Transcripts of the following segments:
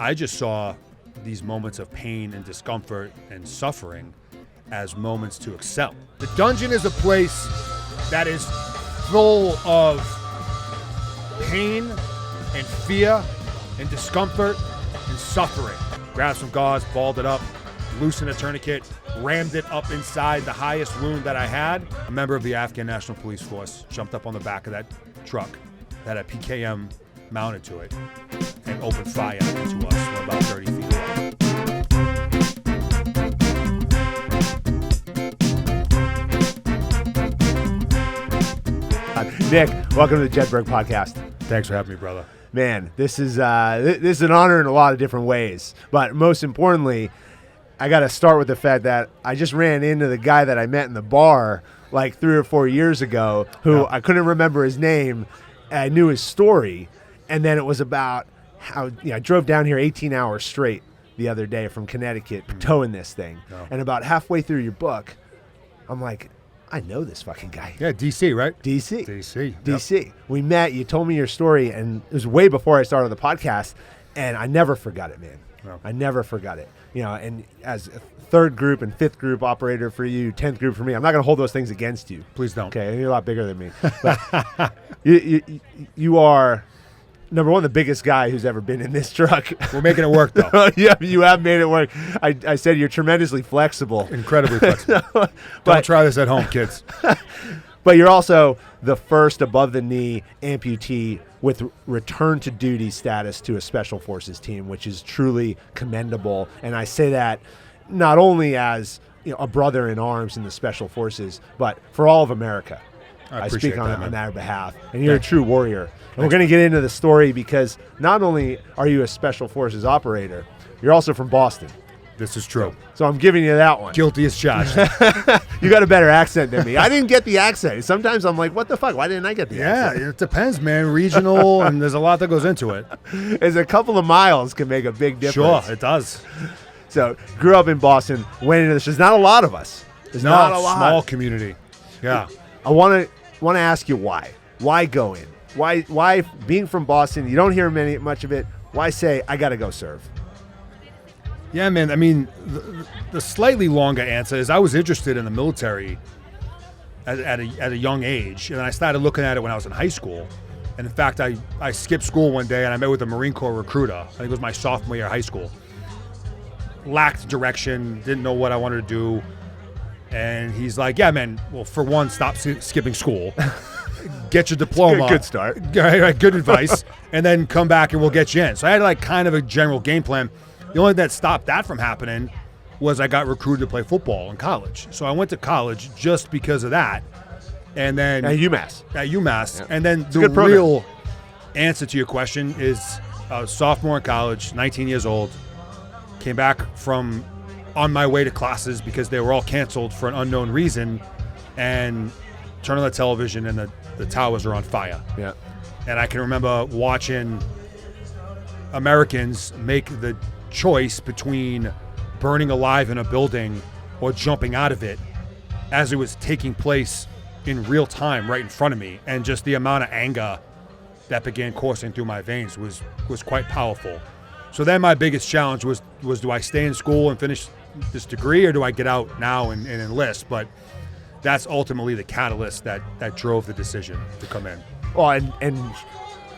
I just saw these moments of pain and discomfort and suffering as moments to excel. The dungeon is a place that is full of pain and fear and discomfort and suffering. Grabbed some gauze, balled it up, loosened a tourniquet, rammed it up inside the highest wound that I had. A member of the Afghan National Police Force jumped up on the back of that truck that had a PKM mounted to it and opened fire into us from about 30 feet away. Nick, welcome to the Jedburgh podcast. Thanks for having me, brother. Man, this is an honor in a lot of different ways. But most importantly, I got to start with the fact that I just ran into the guy that I met in the bar like 3 or 4 years ago who I couldn't remember his name. I knew his story. And then it was about how I drove down here 18 hours straight the other day from Connecticut towing this thing. Oh. And about halfway through your book, I'm like, I know this fucking guy. Yeah, DC, right? DC. Yep. We met, you told me your story, and it was way before I started the podcast, and I never forgot it, man. No. I never forgot it. You know, and as a third group and fifth group operator for you, 10th group for me, I'm not going to hold those things against you. Please don't. Okay, you're a lot bigger than me. But you are, number one, the biggest guy who's ever been in this truck. We're making it work, though. Yeah, you have made it work. I said you're tremendously flexible. Incredibly flexible. Don't try this at home, kids. But you're also the first above-the-knee amputee with return to duty status to a special forces team, which is truly commendable. And I say that not only as a brother in arms in the special forces, but for all of America. I speak on their behalf. And you're a true warrior. And we're going to get into the story because not only are you a special forces operator, you're also from Boston. This is true. So I'm giving you that one. Guilty as charged. You got a better accent than me. I didn't get the accent. Sometimes I'm like, what the fuck? Why didn't I get the accent? Yeah, it depends, man. Regional, and there's a lot that goes into it. There's a couple of miles can make a big difference. Sure, it does. So grew up in Boston, went into this. There's not a lot of us. There's not a lot. Small community. Yeah. I want to ask you why. Why go in? Why being from Boston, you don't hear much of it. Why say, I got to go serve? Yeah, man. I mean, the slightly longer answer is I was interested in the military at a young age, and I started looking at it when I was in high school. And in fact, I skipped school one day and I met with a Marine Corps recruiter. I think it was my sophomore year of high school. Lacked direction, didn't know what I wanted to do. And he's like, yeah, man, well, for one, stop skipping school. Get your diploma. Good start. Good advice. And then come back and we'll get you in. So I had like kind of a general game plan. The only thing that stopped that from happening was I got recruited to play football in college. So I went to college just because of that. And then at UMass. Yeah. And then the real answer to your question is sophomore in college, 19 years old, came back from on my way to classes because they were all canceled for an unknown reason, and turned on the television and the towers are on fire. Yeah. And I can remember watching Americans make the choice between burning alive in a building or jumping out of it as it was taking place in real time right in front of me. And just the amount of anger that began coursing through my veins was quite powerful. So then my biggest challenge was do I stay in school and finish this degree, or do I get out now and enlist? But that's ultimately the catalyst that drove the decision to come in. Well, and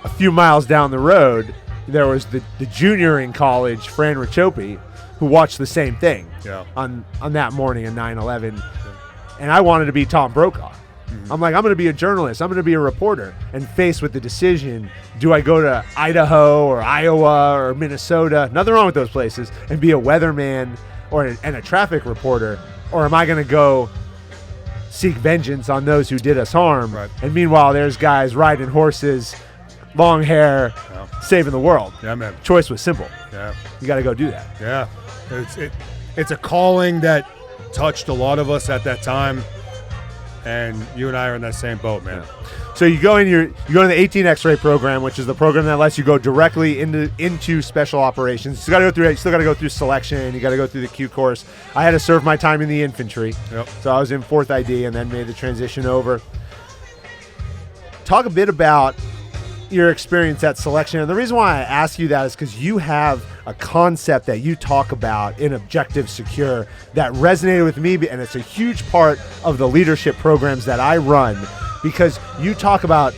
a few miles down the road, there was the junior in college, Fran Racioppi, who watched the same thing on that morning in 9/11. Yeah. And I wanted to be Tom Brokaw. Mm-hmm. I'm like, I'm going to be a journalist. I'm going to be a reporter. And faced with the decision, do I go to Idaho or Iowa or Minnesota, nothing wrong with those places, and be a weatherman and a traffic reporter, or am I going to go seek vengeance on those who did us harm? Right. And meanwhile, there's guys riding horses, long hair, saving the world. Yeah, man. Choice was simple. Yeah. You got to go do that. Yeah. It's a calling that touched a lot of us at that time, and you and I are in that same boat, man. Yeah. So you go in the 18 X-ray program, which is the program that lets you go directly into special operations. You still got to go through selection. You got to go through the Q course. I had to serve my time in the infantry. Yep. So I was in 4th ID and then made the transition over. Talk a bit about, your experience at selection. And the reason why I ask you that is because you have a concept that you talk about in Objective Secure that resonated with me, and it's a huge part of the leadership programs that I run, because you talk about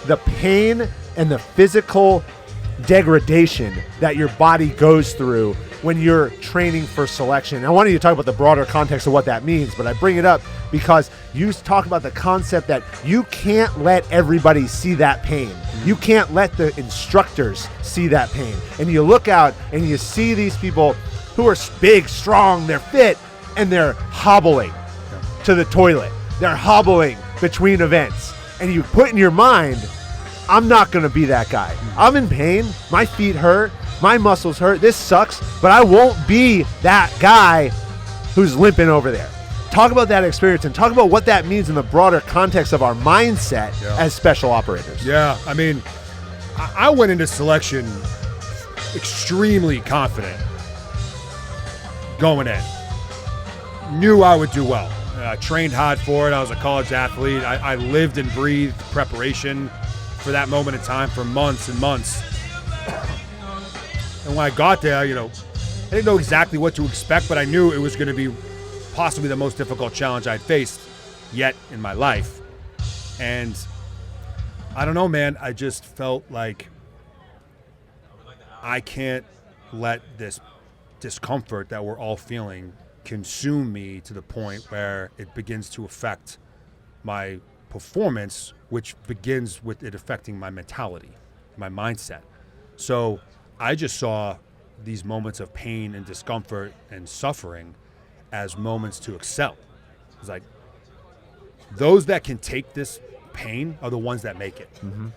the pain and the physical degradation that your body goes through when you're training for selection. I wanted you to talk about the broader context of what that means, but I bring it up because you talk about the concept that you can't let everybody see that pain. You can't let the instructors see that pain. And you look out and you see these people who are big, strong, they're fit, and they're hobbling to the toilet. They're hobbling between events. And you put in your mind, I'm not going to be that guy. I'm in pain. My feet hurt. My muscles hurt. This sucks, but I won't be that guy who's limping over there. Talk about that experience and talk about what that means in the broader context of our mindset as special operators. Yeah, I mean, I went into selection extremely confident going in. Knew I would do well. Trained hard for it. I was a college athlete. I lived and breathed preparation for that moment in time for months and months. And when I got there, I didn't know exactly what to expect, but I knew it was going to be possibly the most difficult challenge I'd faced yet in my life. And I don't know, man, I just felt like I can't let this discomfort that we're all feeling consume me to the point where it begins to affect my performance, which begins with it affecting my mentality, my mindset. So I just saw these moments of pain and discomfort and suffering as moments to excel. It was like, those that can take this pain are the ones that make it. Mm-hmm.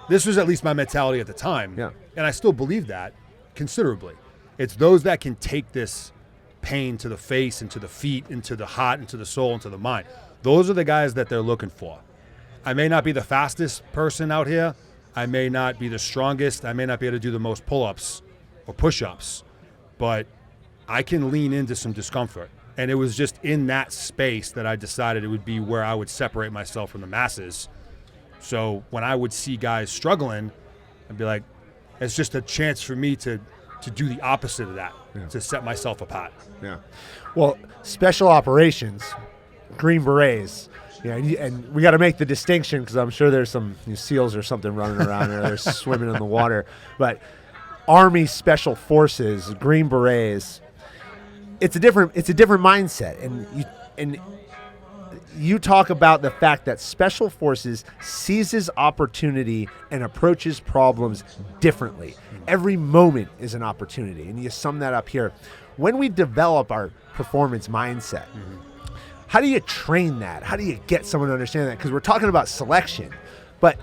This was at least my mentality at the time. Yeah. And I still believe that considerably. It's those that can take this pain to the face and to the feet, into the heart, into the soul, into the mind. Those are the guys that they're looking for. I may not be the fastest person out here. I may not be the strongest. I may not be able to do the most pull-ups or push-ups, but I can lean into some discomfort. And it was just in that space that I decided it would be where I would separate myself from the masses. So when I would see guys struggling, I'd be like, it's just a chance for me to do the opposite of that, to set myself apart. Yeah. Well, special operations, Green Berets, and we got to make the distinction because I'm sure there's some SEALs or something running around there. They're swimming in the water. But Army Special Forces, Green Berets, it's a different mindset. And you talk about the fact that Special Forces seizes opportunity and approaches problems differently. Every moment is an opportunity, and you sum that up here. When we develop our performance mindset, how do you train that? How do you get someone to understand that? Because we're talking about selection, but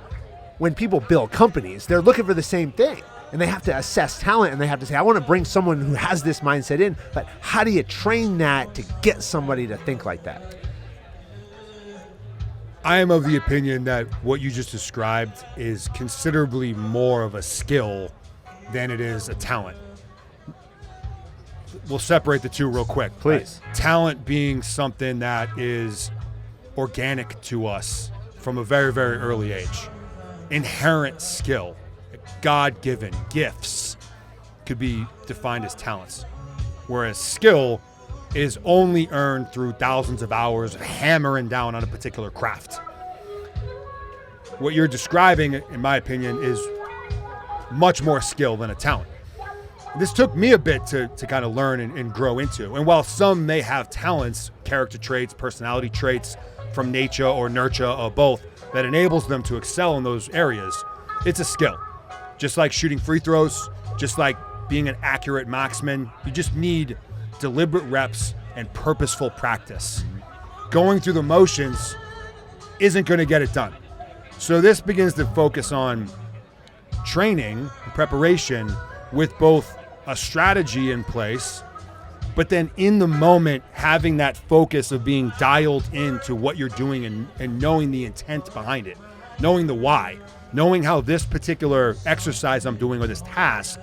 when people build companies, they're looking for the same thing, and they have to assess talent, and they have to say, I want to bring someone who has this mindset in, but how do you train that to get somebody to think like that? I am of the opinion that what you just described is considerably more of a skill than it is a talent. We'll separate the two real quick. Please. Talent being something that is organic to us from a very, very early age. Inherent skill, God-given gifts could be defined as talents. Whereas skill is only earned through thousands of hours of hammering down on a particular craft. What you're describing, in my opinion, is much more skill than a talent. This took me a bit to kind of learn and grow into. And while some may have talents, character traits, personality traits from nature or nurture or both that enables them to excel in those areas, it's a skill. Just like shooting free throws, just like being an accurate marksman, you just need deliberate reps and purposeful practice. Going through the motions isn't going to get it done. So this begins to focus on training and preparation with both a strategy in place, but then in the moment having that focus of being dialed into what you're doing and knowing the intent behind it, knowing the why, knowing how this particular exercise I'm doing or this task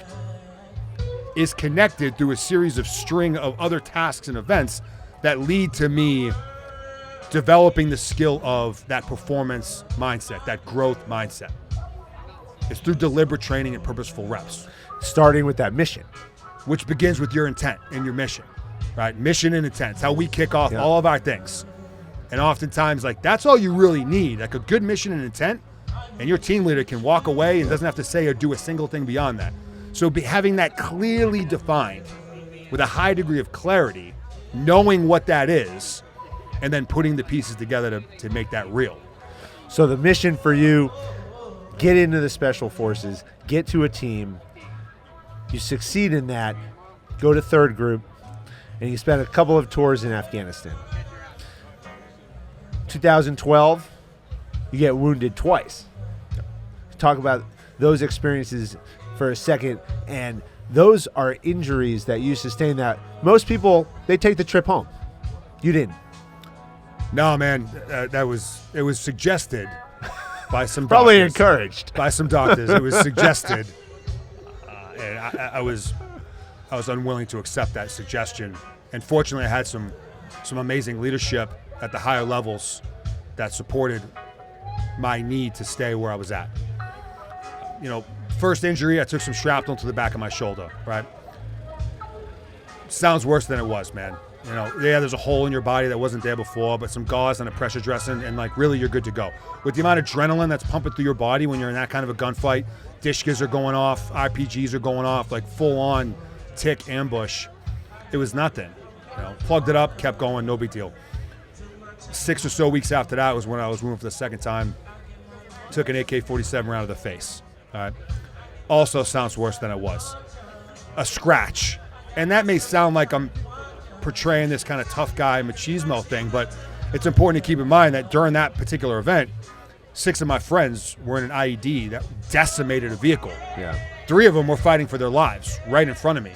is connected through a series of string of other tasks and events that lead to me developing the skill of that performance mindset, that growth mindset. It's through deliberate training and purposeful reps. Starting with that mission. Which begins with your intent and your mission, right? Mission and intent. It's how we kick off all of our things. And oftentimes, like, that's all you really need. Like a good mission and intent, and your team leader can walk away and doesn't have to say or do a single thing beyond that. So having that clearly defined with a high degree of clarity, knowing what that is, and then putting the pieces together to make that real. So the mission for you, get into the Special Forces, get to a team, you succeed in that, go to third group, and you spend a couple of tours in Afghanistan. 2012, you get wounded twice. Talk about those experiences for a second, and those are injuries that you sustain that most people, they take the trip home. You didn't. No, man, it was suggested by some probably doctors, encouraged by some doctors. It was suggested, and I was unwilling to accept that suggestion. And fortunately, I had some amazing leadership at the higher levels that supported my need to stay where I was at. You know, first injury, I took some shrapnel to the back of my shoulder, right? Sounds worse than it was, man. You know, yeah, there's a hole in your body that wasn't there before, but some gauze and a pressure dressing, and like really you're good to go. With the amount of adrenaline that's pumping through your body when you're in that kind of a gunfight, dishkas are going off, RPGs are going off, like full on tick ambush. It was nothing. You know, plugged it up, kept going, no big deal. 6 or so weeks after that was when I was wounded for the second time. Took an AK-47 round to the face. All right. Also sounds worse than it was. A scratch. And that may sound like I'm portraying this kind of tough guy machismo thing, but it's important to keep in mind that during that particular event, 6 of my friends were in an IED that decimated a vehicle. Yeah. 3 of them were fighting for their lives right in front of me.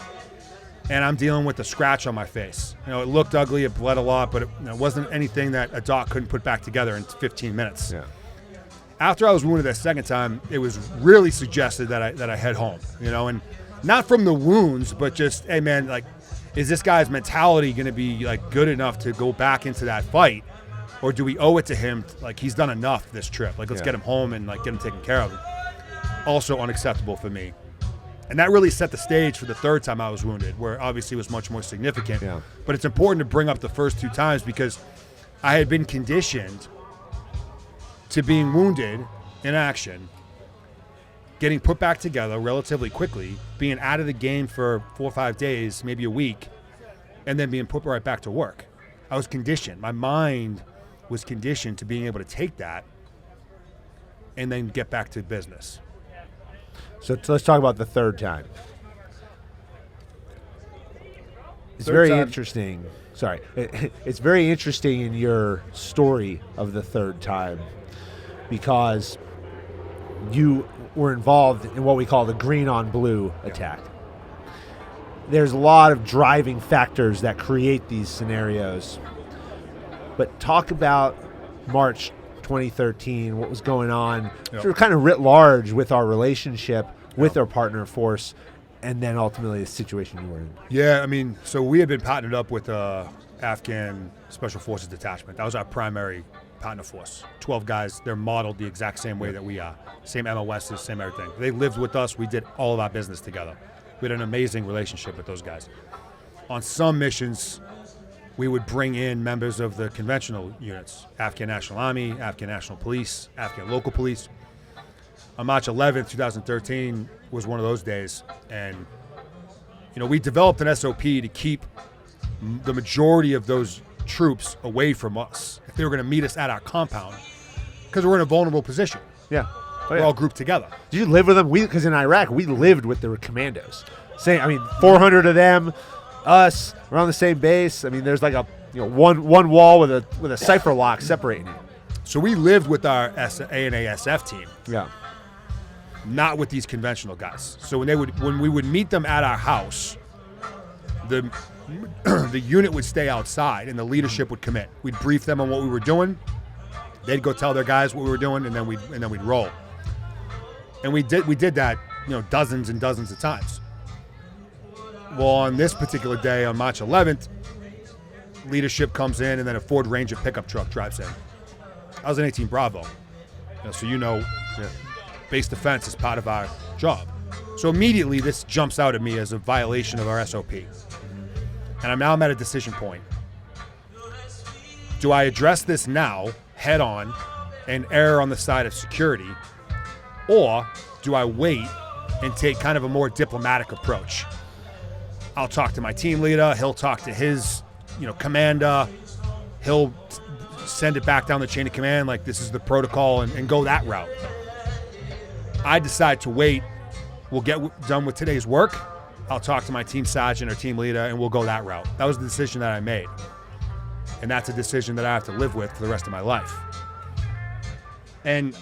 And I'm dealing with a scratch on my face. You know, it looked ugly, it bled a lot, but it wasn't anything that a doc couldn't put back together in 15 minutes. Yeah. After I was wounded that second time, it was really suggested that I head home, you know, and not from the wounds, but just, hey man, like, is this guy's mentality going to be like good enough to go back into that fight, or do we owe it to him? Like, he's done enough this trip. Like, let's get him home and like get him taken care of. Also unacceptable for me. And that really set the stage for the third time I was wounded, where obviously it was much more significant. Yeah. But it's important to bring up the first 2 times because I had been conditioned to being wounded in action, getting put back together relatively quickly, being out of the game for 4 or 5 days, maybe a week, and then being put right back to work. I was conditioned. My mind was conditioned to being able to take that and then get back to business. So let's talk about the third time. It's Third very time. interesting. Sorry. It's very interesting in your story of the third time because you were involved in what we call the green on blue attack. There's a lot of driving factors that create these scenarios. But talk about March 2013, what was going on, sort of kind of writ large with our relationship with our partner force, and then ultimately the situation you were in. Yeah, I mean, so we had been partnered up with Afghan Special Forces Detachment. That was our primary partner force. 12 guys, they're modeled the exact same way that we are. Same MOSs, same everything. They lived with us. We did all of our business together. We had an amazing relationship with those guys. On some missions, we would bring in members of the conventional units, Afghan National Army, Afghan National Police, Afghan Local Police. On March 11th, 2013 was one of those days. And, you know, we developed an SOP to keep the majority of those troops away from us if they were going to meet us at our compound because we're in a vulnerable position. Yeah. We're all grouped together. Did you live with them? Because in Iraq, we lived with the commandos. 400 of them, us, we're on the same base. I mean, there's like one wall with a cipher lock separating you. So we lived with our ANASF team. Yeah. Not with these conventional guys. So when we would meet them at our house, the unit would stay outside and the leadership would come in. We'd brief them on what we were doing. They'd go tell their guys what we were doing, and then we'd roll. And we did that, you know, dozens and dozens of times. Well, on this particular day, on March 11th, leadership comes in, and then a Ford Ranger pickup truck drives in. I was an 18 Bravo, so you know. Yeah. base defense is part of our job. So immediately this jumps out at me as a violation of our SOP. And I'm at a decision point. Do I address this now, head on, and err on the side of security? Or do I wait and take kind of a more diplomatic approach? I'll talk to my team leader. He'll talk to his, commander. He'll send it back down the chain of command like this is the protocol and go that route. I decide to wait. We'll get done with today's work. I'll talk to my team sergeant or team leader, and we'll go that route. That was the decision that I made. And that's a decision that I have to live with for the rest of my life. And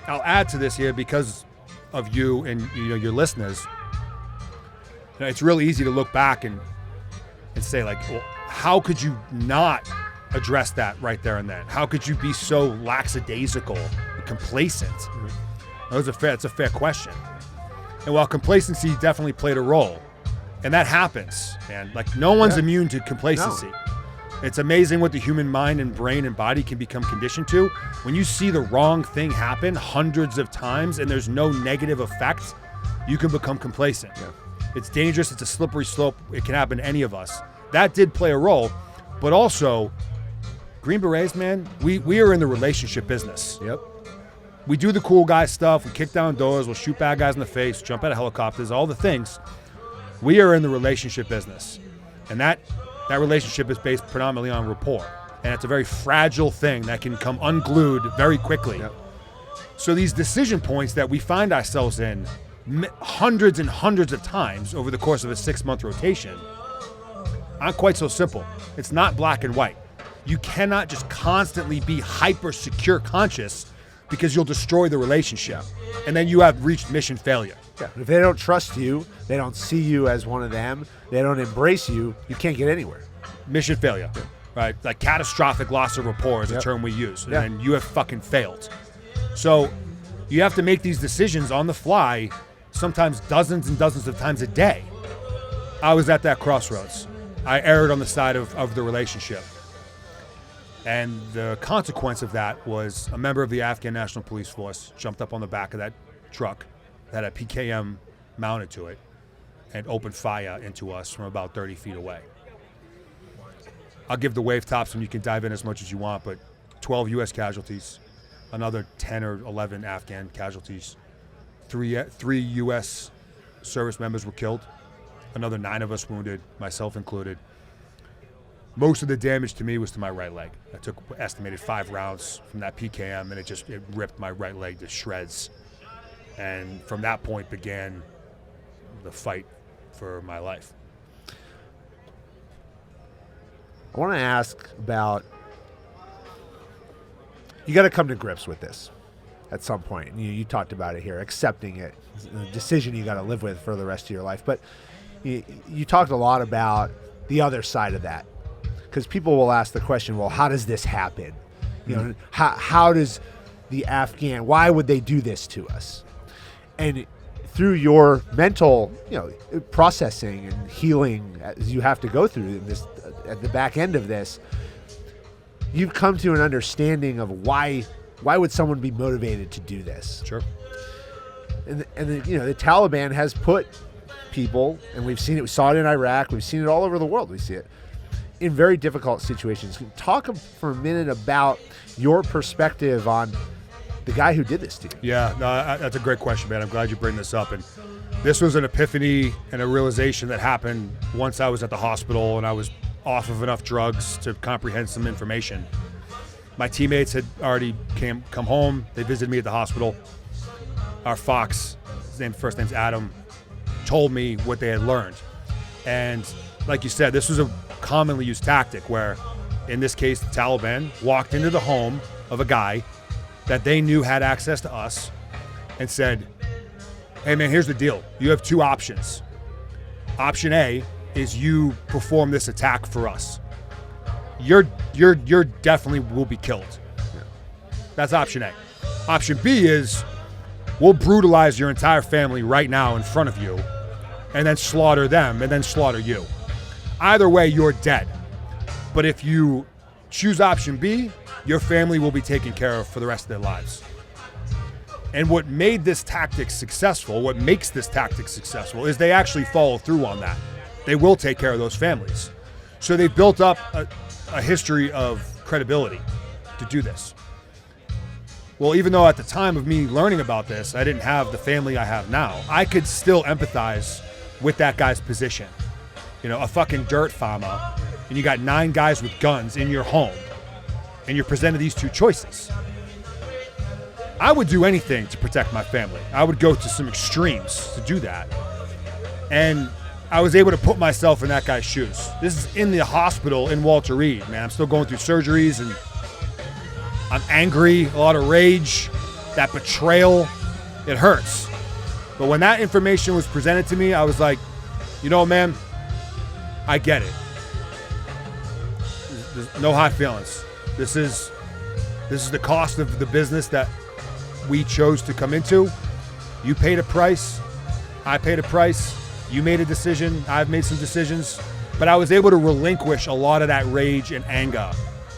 I'll add to this here because of you and your listeners. It's really easy to look back and say, like, well, how could you not address that right there and then? How could you be so lackadaisical and complacent? It's a fair question. And while complacency definitely played a role, and that happens, man. Like, no one's immune to complacency. No. It's amazing what the human mind and brain and body can become conditioned to. When you see the wrong thing happen hundreds of times and there's no negative effects, you can become complacent. Yeah. It's dangerous. It's a slippery slope. It can happen to any of us. That did play a role, but also, Green Berets, man, we are in the relationship business. Yep. We do the cool guy stuff. We kick down doors. We'll shoot bad guys in the face, jump out of helicopters, all the things. We are in the relationship business. And that relationship is based predominantly on rapport. And it's a very fragile thing that can come unglued very quickly. Yep. So these decision points that we find ourselves in hundreds and hundreds of times over the course of a 6-month rotation aren't quite so simple. It's not black and white. You cannot just constantly be hyper secure conscious because you'll destroy the relationship. And then you have reached mission failure. Yeah. If they don't trust you, they don't see you as one of them, they don't embrace you, you can't get anywhere. Mission failure, right? Like catastrophic loss of rapport is a term we use. And you have fucking failed. So you have to make these decisions on the fly, sometimes dozens and dozens of times a day. I was at that crossroads. I erred on the side of the relationship. And the consequence of that was a member of the Afghan National Police Force jumped up on the back of that truck that had a PKM mounted to it and opened fire into us from about 30 feet away. I'll give the wave tops and you can dive in as much as you want, but 12 U.S. casualties, another 10 or 11 Afghan casualties, three U.S. service members were killed, another 9 of us wounded, myself included. Most of the damage to me was to my right leg. I took estimated 5 rounds from that PKM, and it ripped my right leg to shreds. And from that point began the fight for my life. I want to ask about, you got to come to grips with this at some point. You talked about it here, accepting it, a decision you got to live with for the rest of your life. But you talked a lot about the other side of that. Because people will ask the question, well, how does this happen? How does the Afghan, why would they do this to us? And through your mental, processing and healing as you have to go through this, at the back end of this, you've come to an understanding of why would someone be motivated to do this? Sure. And the Taliban has put people, and we've seen it, we saw it in Iraq, we've seen it all over the world, we see it, in very difficult situations. Talk for a minute about your perspective on the guy who did this to you. Yeah, no, that's a great question, man. I'm glad you bring this up. And this was an epiphany and a realization that happened once I was at the hospital and I was off of enough drugs to comprehend some information. My teammates had already come home. They visited me at the hospital. Our Fox, his first name's Adam, told me what they had learned. And like you said, this was a commonly used tactic where, in this case, the Taliban walked into the home of a guy that they knew had access to us and said, hey man, here's the deal. You have 2 options. Option A is you perform this attack for us. You're definitely will be killed. That's option A. Option B is we'll brutalize your entire family right now in front of you and then slaughter them and then slaughter you. Either way, you're dead. But if you choose option B, your family will be taken care of for the rest of their lives. And what made this tactic successful, what makes this tactic successful, is they actually follow through on that. They will take care of those families. So they've built up a history of credibility to do this. Well, even though at the time of me learning about this, I didn't have the family I have now, I could still empathize with that guy's position. You know, a fucking dirt farmer, and you got 9 guys with guns in your home, and you're presented these 2 choices. I would do anything to protect my family. I would go to some extremes to do that. And I was able to put myself in that guy's shoes. This is in the hospital in Walter Reed, man. I'm still going through surgeries, and I'm angry, a lot of rage, that betrayal. It hurts. But when that information was presented to me, I was like, you know, man, I get it. There's no hard feelings. This is the cost of the business that we chose to come into. You paid a price. I paid a price. You made a decision. I've made some decisions. But I was able to relinquish a lot of that rage and anger,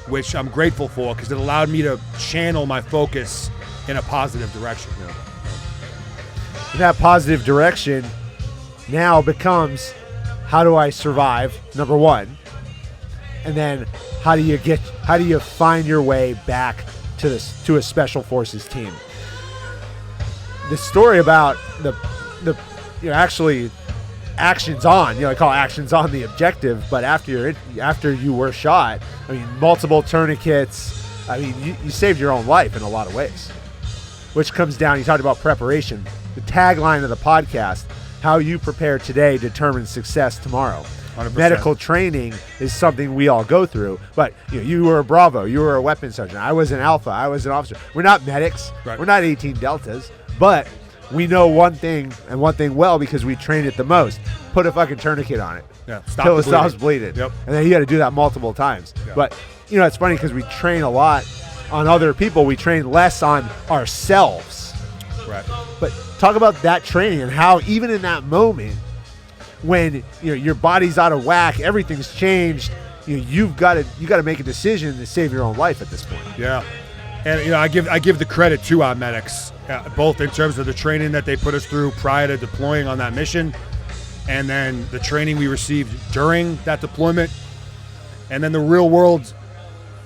which I'm grateful for because it allowed me to channel my focus in a positive direction. Yeah. And that positive direction now becomes, how do I survive, number one, and then how do you find your way back to a special forces team? The story about the actually actions on, I call actions on the objective, but after you were shot, I mean, multiple tourniquets, I mean, you saved your own life in a lot of ways, which comes down, you talked about preparation. The tagline of the podcast, how you prepare today determines success tomorrow. 100%. Medical training is something we all go through, but you were a Bravo, you were a weapons sergeant, I was an Alpha, I was an officer. We're not medics, right. We're not 18 Deltas, but we know one thing, and one thing well, because we trained it the most. Put a fucking tourniquet on it. Yeah, till it stops bleeding. Yep. And then you got to do that multiple times. Yeah. But, it's funny because we train a lot on other people. We train less on ourselves. Right. But talk about that training and how even in that moment when your body's out of whack, everything's changed, you got to make a decision to save your own life at this point. Yeah. And I give the credit to our medics, both in terms of the training that they put us through prior to deploying on that mission, and then the training we received during that deployment, and then the real world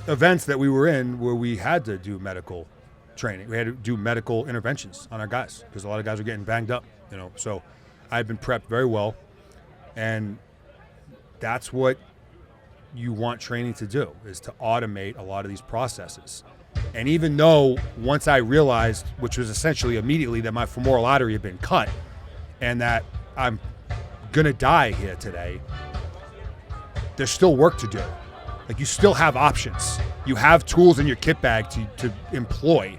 events that we were in where we had to do medical training. We had to do medical interventions on our guys because a lot of guys were getting banged up, So I had been prepped very well, and that's what you want training to do, is to automate a lot of these processes. And even though once I realized, which was essentially immediately, that my femoral artery had been cut and that I'm going to die here today, there's still work to do. Like, you still have options. You have tools in your kit bag to employ,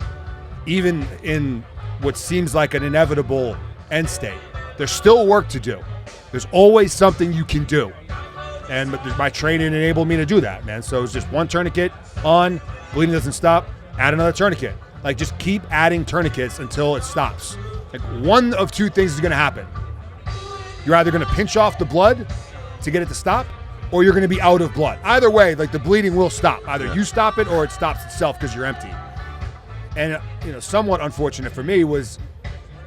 even in what seems like an inevitable end state. There's still work to do. There's always something you can do. And my training enabled me to do that, man. So it's just one tourniquet on, bleeding doesn't stop, add another tourniquet. Like, just keep adding tourniquets until it stops. Like, one of two things is going to happen. You're either going to pinch off the blood to get it to stop, or you're going to be out of blood. Either way, like, the bleeding will stop. Either you stop it or it stops itself because you're empty. And, somewhat unfortunate for me was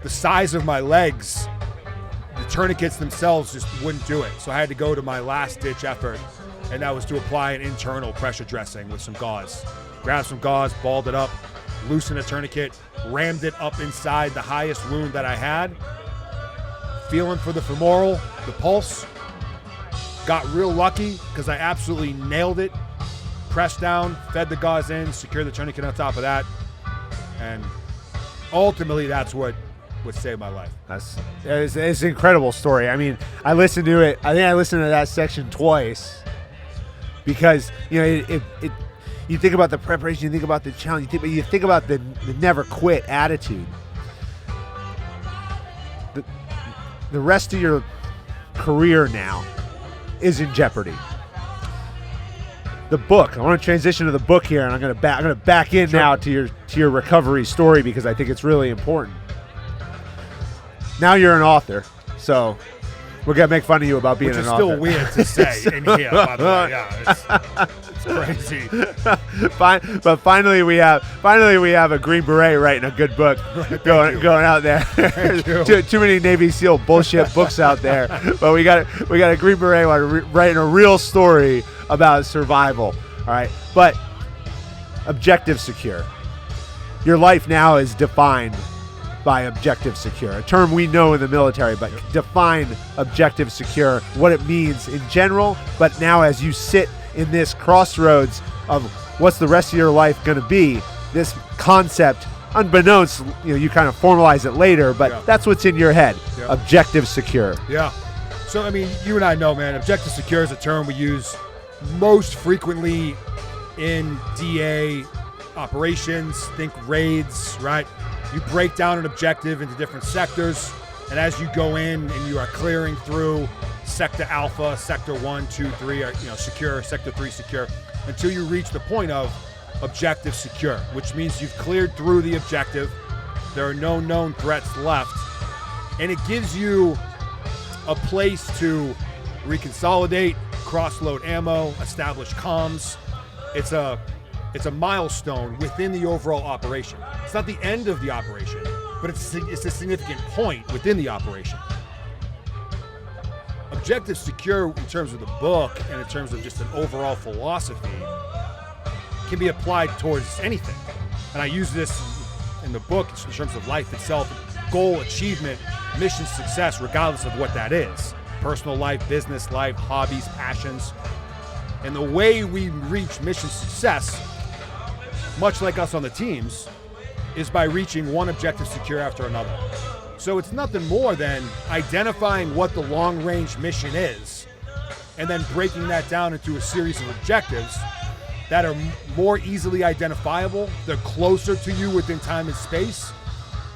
the size of my legs. The tourniquets themselves just wouldn't do it. So I had to go to my last ditch effort, and that was to apply an internal pressure dressing with some gauze. Grab some gauze, balled it up, loosened a tourniquet, rammed it up inside the highest wound that I had, feeling for the femoral, the pulse. Got real lucky because I absolutely nailed it. Pressed down, fed the gauze in, secured the tourniquet on top of that. And ultimately, that's what saved my life. It's an incredible story. I mean, I listened to it. I think I listened to that section twice because, you think about the preparation, you think about the challenge, you think about the never quit attitude. The rest of your career now is in jeopardy. The book. I want to transition to the book here, and I'm going to back in now to your recovery story because I think it's really important. Now you're an author, so we're going to make fun of you about being an author. Which is still weird to say in here, by the way. Yeah, it's Crazy. But finally we have a Green Beret writing a good book going out there. too many Navy SEAL bullshit books out there. But we got a Green Beret writing a real story about survival. All right, but objective secure. Your life now is defined by objective secure, a term we know in the military, but define objective secure, what it means in general, but now as you sit in this crossroads of what's the rest of your life going to be, this concept, unbeknownst, you kind of formalize it later, but that's what's in your head, objective secure. Yeah. So, I mean, you and I know, man, objective secure is a term we use most frequently in DA operations, think raids, right? You break down an objective into different sectors, and as you go in and you are clearing through sector alpha, sector 1, 2, 3, or, secure, sector 3 secure, until you reach the point of objective secure, which means you've cleared through the objective. There are no known threats left, and it gives you a place to reconsolidate, cross-load ammo, establish comms. It's a milestone within the overall operation. It's not the end of the operation, but it's a significant point within the operation. Objective secure, in terms of the book and in terms of just an overall philosophy, can be applied towards anything. And I use this in the book in terms of life itself, goal achievement, mission success, regardless of what that is. Personal life, business life, hobbies, passions. And the way we reach mission success, much like us on the teams, is by reaching one objective secure after another. So it's nothing more than identifying what the long-range mission is and then breaking that down into a series of objectives that are more easily identifiable. They're closer to you within time and space.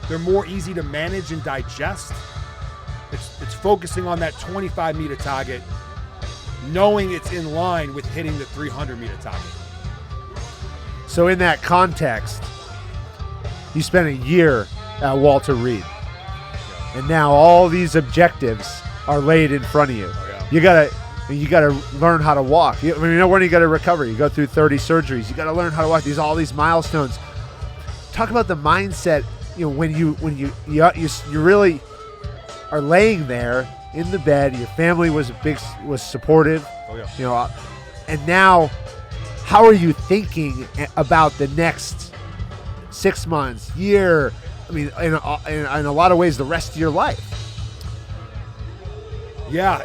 They're more easy to manage and digest. It's focusing on that 25-meter target, knowing it's in line with hitting the 300-meter target. So in that context, you spent a year at Walter Reed, and now all these objectives are laid in front of you. Oh, yeah. You gotta learn how to walk. When you gotta recover, you go through 30 surgeries. You gotta learn how to walk. All these milestones. Talk about the mindset. When you really are laying there in the bed. Your family was supportive. Oh yeah. And now, how are you thinking about the next 6 months, year? I mean, in a lot of ways, the rest of your life. Yeah,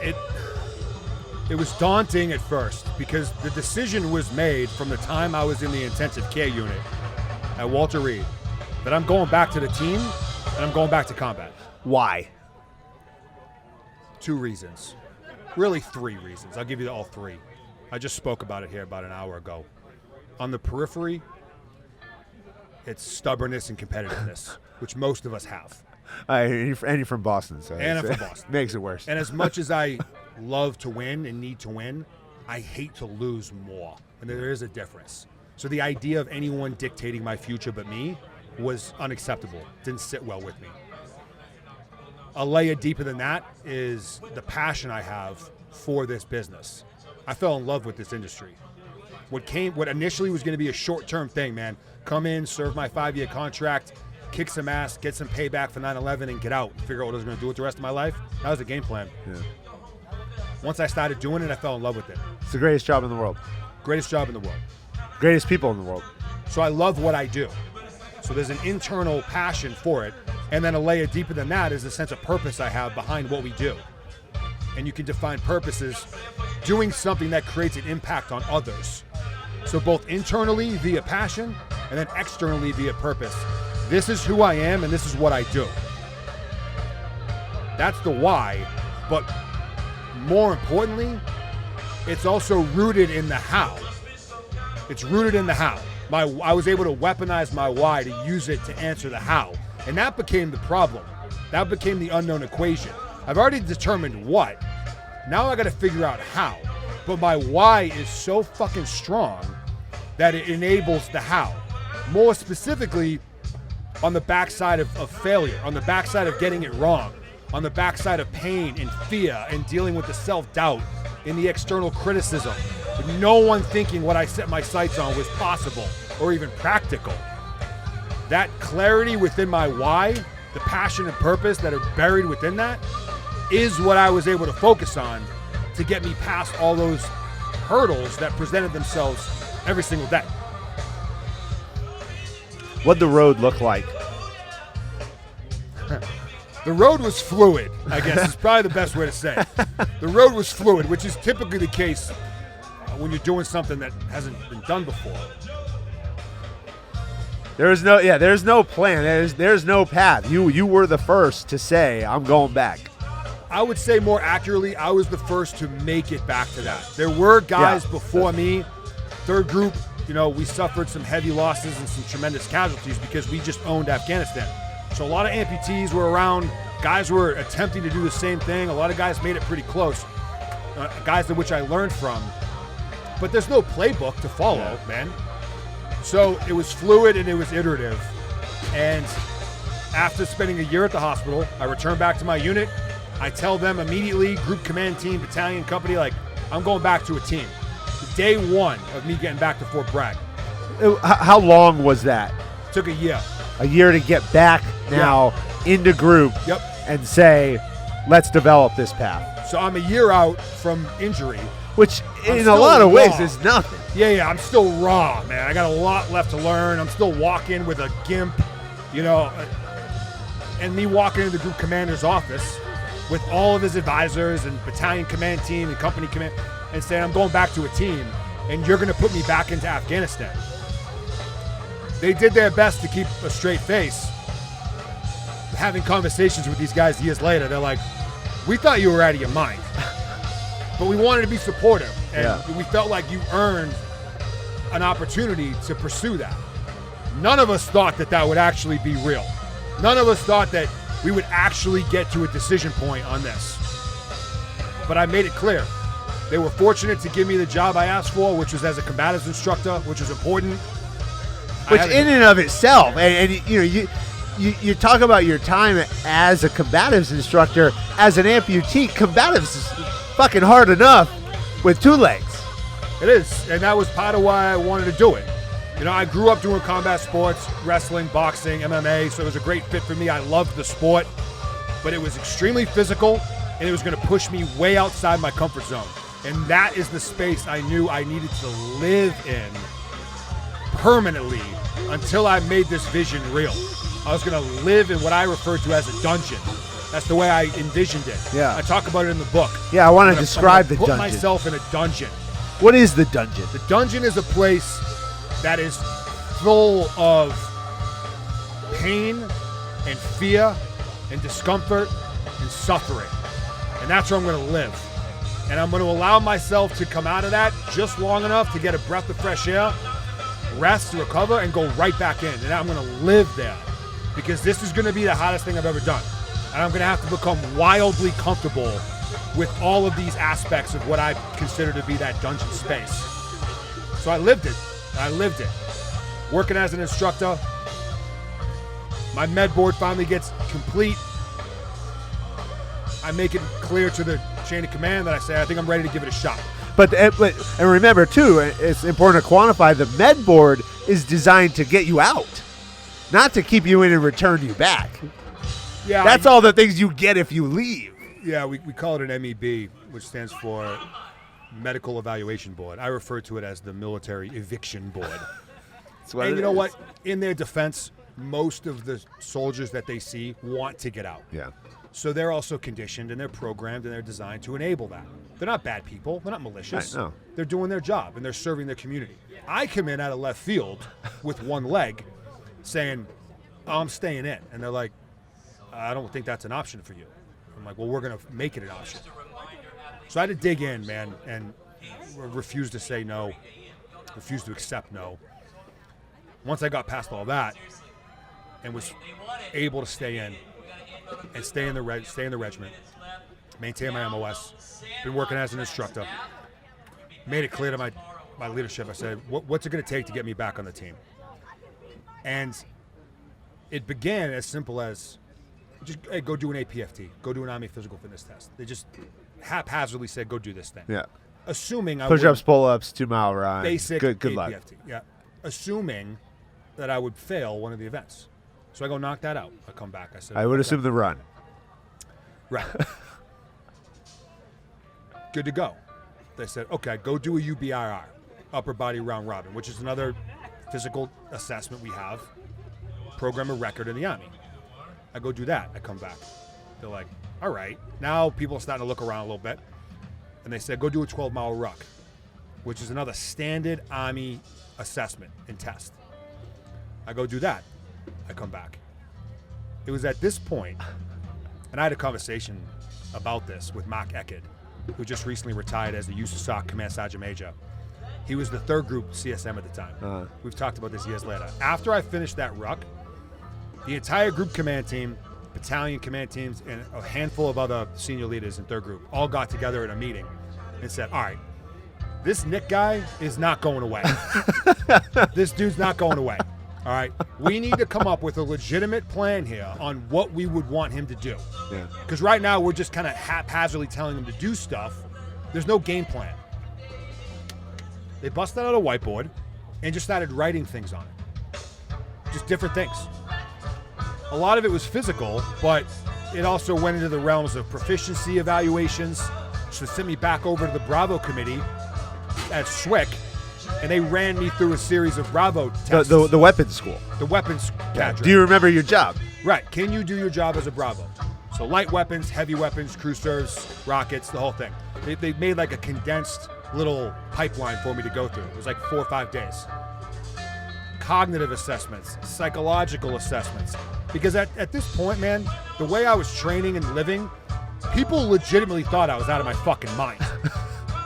it was daunting at first because the decision was made from the time I was in the intensive care unit at Walter Reed that I'm going back to the team and I'm going back to combat. Why? 2 reasons. Really 3 reasons. I'll give you all 3. I just spoke about it here about an hour ago. On the periphery, it's stubbornness and competitiveness, which most of us have. And you're from Boston, so and I'm from Boston. Makes it worse. And as much as I love to win and need to win, I hate to lose more. And there is a difference. So the idea of anyone dictating my future but me was unacceptable. Didn't sit well with me. A layer deeper than that is the passion I have for this business. I fell in love with this industry. What initially was going to be a short-term thing, man. Come in, serve my 5-year contract, kick some ass, get some payback for 9/11, and get out. Figure out what I was going to do with the rest of my life. That was the game plan. Yeah. Once I started doing it, I fell in love with it. It's the greatest job in the world. Greatest job in the world. Greatest people in the world. So I love what I do. So there's an internal passion for it. And then a layer deeper than that is the sense of purpose I have behind what we do. And you can define purpose as doing something that creates an impact on others. So both internally via passion and then externally via purpose. This is who I am and this is what I do. That's the why, but more importantly, it's also rooted in the how. It's rooted in the how. I was able to weaponize my why to use it to answer the how. And that became the problem. That became the unknown equation. I've already determined what. Now I got to figure out how. But my why is so fucking strong that it enables the how. More specifically, on the backside of failure, on the backside of getting it wrong, on the backside of pain and fear and dealing with the self-doubt and the external criticism. with no one thinking what I set my sights on was possible or even practical. That clarity within my why, the passion and purpose that are buried within that, is what I was able to focus on to get me past all those hurdles that presented themselves every single day. What'd the road look like? The road was fluid, I guess is probably the best way to say it. The road was fluid, which is typically the case when you're doing something that hasn't been done before. There's no plan. There's no path. You were the first to say, I'm going back. I would say more accurately, I was the first to make it back to that. There were guys before me. Third group, we suffered some heavy losses and some tremendous casualties because we just owned Afghanistan. So a lot of amputees were around. Guys were attempting to do the same thing. A lot of guys made it pretty close. Guys in which I learned from. But there's no playbook to follow, man. So it was fluid and it was iterative. And after spending a year at the hospital, I returned back to my unit. I tell them immediately, group command team, battalion, company, I'm going back to a team. Day one of me getting back to Fort Bragg. How long was that? Took a year. A year to get back now into group and say, let's develop this path. So I'm a year out from injury. Which in a lot of ways is nothing. Yeah, I'm still raw, man. I got a lot left to learn. I'm still walking with a gimp, and me walking into the group commander's office with all of his advisors and battalion command team and company command and saying, I'm going back to a team and you're going to put me back into Afghanistan. They did their best to keep a straight face. Having conversations with these guys years later, they're like, we thought you were out of your mind. But we wanted to be supportive, and we felt like you earned an opportunity to pursue that. None of us thought that would actually be real. None of us thought that we would actually get to a decision point on this. But I made it clear. They were fortunate to give me the job I asked for, which was as a combatives instructor, which was important. Which in and of itself, and you talk about your time as a combatives instructor, as an amputee. Combatives is fucking hard enough with two legs. It is, and that was part of why I wanted to do it. I grew up doing combat sports, wrestling, boxing, MMA, so it was a great fit for me. I loved the sport, but it was extremely physical, and it was going to push me way outside my comfort zone. And that is the space I knew I needed to live in permanently until I made this vision real. I was going to live in what I refer to as a dungeon. That's the way I envisioned it. Yeah. I talk about it in the book. Yeah, I want to describe the dungeon. Put myself in a dungeon. What is the dungeon? The dungeon is a place that is full of pain and fear and discomfort and suffering. And that's where I'm going to live. And I'm going to allow myself to come out of that just long enough to get a breath of fresh air, rest, recover, and go right back in. And I'm going to live there because this is going to be the hottest thing I've ever done. And I'm going to have to become wildly comfortable with all of these aspects of what I consider to be that dungeon space. So I lived it. Working as an instructor. My med board finally gets complete. I make it clear to the chain of command that I say, I think I'm ready to give it a shot. But remember, too, it's important to quantify the med board is designed to get you out, not to keep you in and return you back. Yeah, that's all the things you get if you leave. Yeah, we call it an MEB, which stands for Medical Evaluation Board. I refer to it as the Military Eviction Board. And you know what? In their defense, most of the soldiers that they see want to get out. Yeah. So they're also conditioned and they're programmed and they're designed to enable that. They're not bad people. They're not malicious. Right, no. They're doing their job and they're serving their community. I come in out of left field with one leg saying, I'm staying in. And they're like, I don't think that's an option for you. I'm like, well, we're going to make it an option. So I had to dig in, man, and refuse to say no, refuse to accept no. Once I got past all that and was able to stay in and stay in the regiment, maintain my MOS, been working as an instructor, made it clear to my leadership. I said, what's it going to take to get me back on the team? And it began as simple as, just hey, go do an APFT, go do an Army physical fitness test. They just haphazardly said, go do this thing. Yeah. assuming I push-ups, pull-ups, 2-mile run. Basic Good luck. APFT. Yeah. Assuming that I would fail one of the events. So I go knock that out. I come back. I said, I would assume the run. Right. Good to go. They said, okay, go do a UBIR, upper body round robin, which is another physical assessment we have. Program a record in the Army. I go do that. I come back. They're like, all right. Now people are starting to look around a little bit. And they said, go do a 12-mile ruck, which is another standard Army assessment and test. I go do that. I come back. It was at this point, and I had a conversation about this with Mark Eckert, who just recently retired as the USASOC Command Sergeant Major. He was the 3rd Group CSM at the time. We've talked about this years later. After I finished that ruck, the entire group command team, battalion command teams, and a handful of other senior leaders in 3rd Group all got together at a meeting and said, all right, this Nick guy is not going away. This dude's not going away. All right, we need to come up with a legitimate plan here on what we would want him to do. Because right now we're just kind of haphazardly telling him to do stuff. There's no game plan. They busted out a whiteboard and just started writing things on it. Just different things. A lot of it was physical, but it also went into the realms of proficiency evaluations. So they sent me back over to the Bravo committee at SWIC, and they ran me through a series of Bravo tests. The weapons school. The weapons cadre. Do you remember your job? Right. Can you do your job as a Bravo? So light weapons, heavy weapons, crew serves, rockets, the whole thing. They made like a condensed little pipeline for me to go through. It was like 4 or 5 days. Cognitive assessments, psychological assessments. Because at this point, man, the way I was training and living, people legitimately thought I was out of my fucking mind.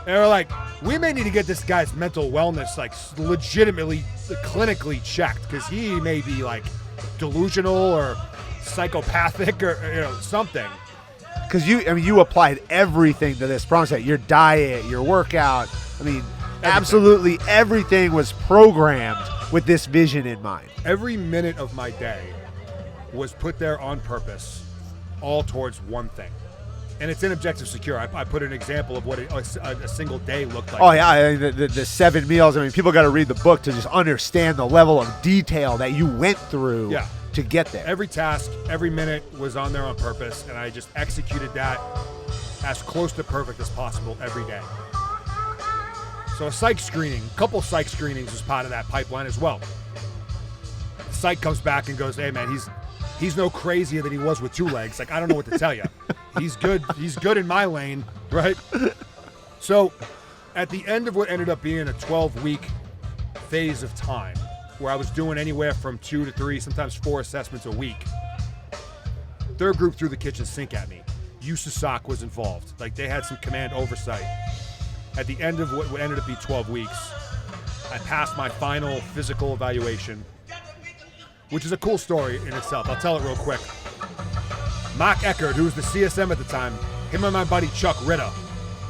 They were like, we may need to get this guy's mental wellness like legitimately, clinically checked, because he may be like delusional or psychopathic or something. Because you applied everything to this promise set. Your diet, your workout. I mean, absolutely everything was programmed with this vision in mind. Every minute of my day was put there on purpose, all towards one thing. And it's in Objective Secure. I put an example of what a single day looked like. Oh, yeah. The 7 meals. I mean, people got to read the book to just understand the level of detail that you went through to get there. Every task, every minute was on there on purpose, and I just executed that as close to perfect as possible every day. So a couple psych screenings was part of that pipeline as well. The psych comes back and goes, hey, man, he's no crazier than he was with 2 legs. Like, I don't know what to tell you. He's good. He's good in my lane, right? So at the end of what ended up being a 12-week phase of time, where I was doing anywhere from 2 to 3, sometimes 4 assessments a week, 3rd Group threw the kitchen sink at me. USASOC was involved. Like, they had some command oversight. At the end of what ended up being 12 weeks, I passed my final physical evaluation, which is a cool story in itself. I'll tell it real quick. Mark Eckert, who was the CSM at the time, him and my buddy Chuck Ritter,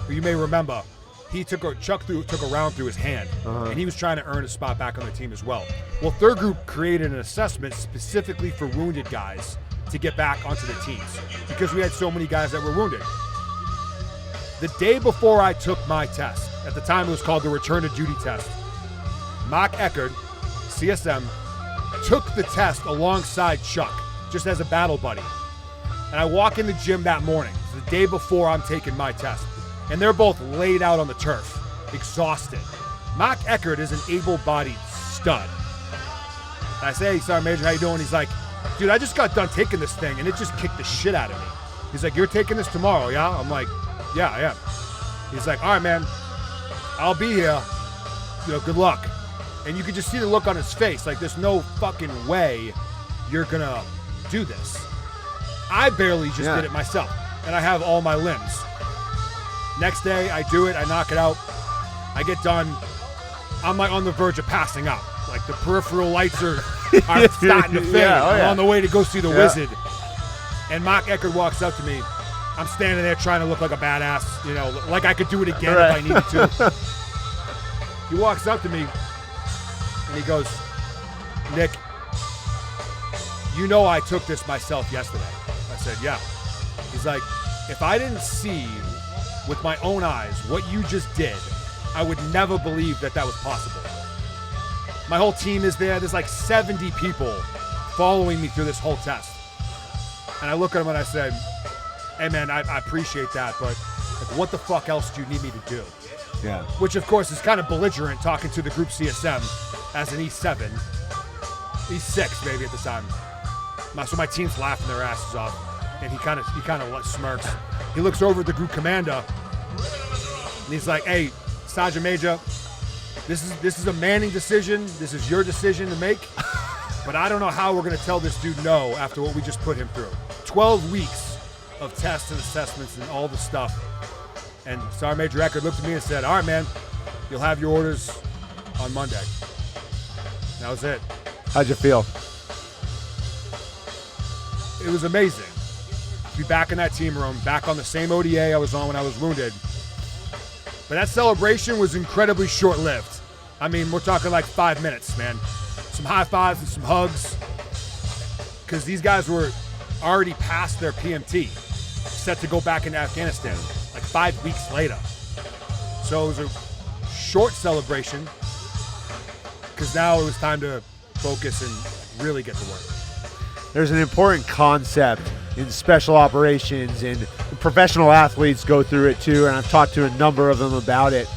who you may remember, Chuck took a round through his hand, and he was trying to earn a spot back on the team as well. Well, 3rd Group created an assessment specifically for wounded guys to get back onto the teams because we had so many guys that were wounded. The day before I took my test, at the time it was called the Return to Duty test, Mark Eckert, CSM, took the test alongside Chuck, just as a battle buddy. And I walk in the gym that morning, the day before I'm taking my test, and they're both laid out on the turf, exhausted. Mark Eckert is an able-bodied stud. And I say, hey, Sergeant Major, how you doing? He's like, dude, I just got done taking this thing, and it just kicked the shit out of me. He's like, you're taking this tomorrow, yeah? I'm like, yeah, I am. He's like, all right, man, I'll be here. Good luck. And you could just see the look on his face, like there's no fucking way you're gonna do this. I barely just did it myself, and I have all my limbs. Next day, I do it, I knock it out. I get done. I'm like on the verge of passing out. Like the peripheral lights are starting to fade. I'm on the way to go see the wizard. And Mark Eckert walks up to me. I'm standing there trying to look like a badass, like I could do it again if I needed to. He walks up to me and he goes, Nick, I took this myself yesterday. I said, yeah. He's like, if I didn't see with my own eyes what you just did, I would never believe that was possible. My whole team is there. There's like 70 people following me through this whole test. And I look at him and I say, hey man, I appreciate that, but like, what the fuck else do you need me to do? Yeah. Which of course is kind of belligerent talking to the group CSM as an E7. E6 maybe at the time. So my team's laughing their asses off. And he kind of smirks. He looks over at the group commander and he's like, hey, Sergeant Major, this is a Manning decision. This is your decision to make. But I don't know how we're going to tell this dude no after what we just put him through. 12 weeks of tests and assessments and all the stuff. And Sergeant Major Eckert looked at me and said, all right, man, you'll have your orders on Monday. And that was it. How'd you feel? It was amazing to be back in that team room, back on the same ODA I was on when I was wounded. But that celebration was incredibly short-lived. I mean, we're talking like 5 minutes, man. Some high fives and some hugs. Because these guys were already past their PMT, set to go back into Afghanistan like 5 weeks later. So it was a short celebration because now it was time to focus and really get to work. There's an important concept in special operations, and professional athletes go through it too, and I've talked to a number of them about it.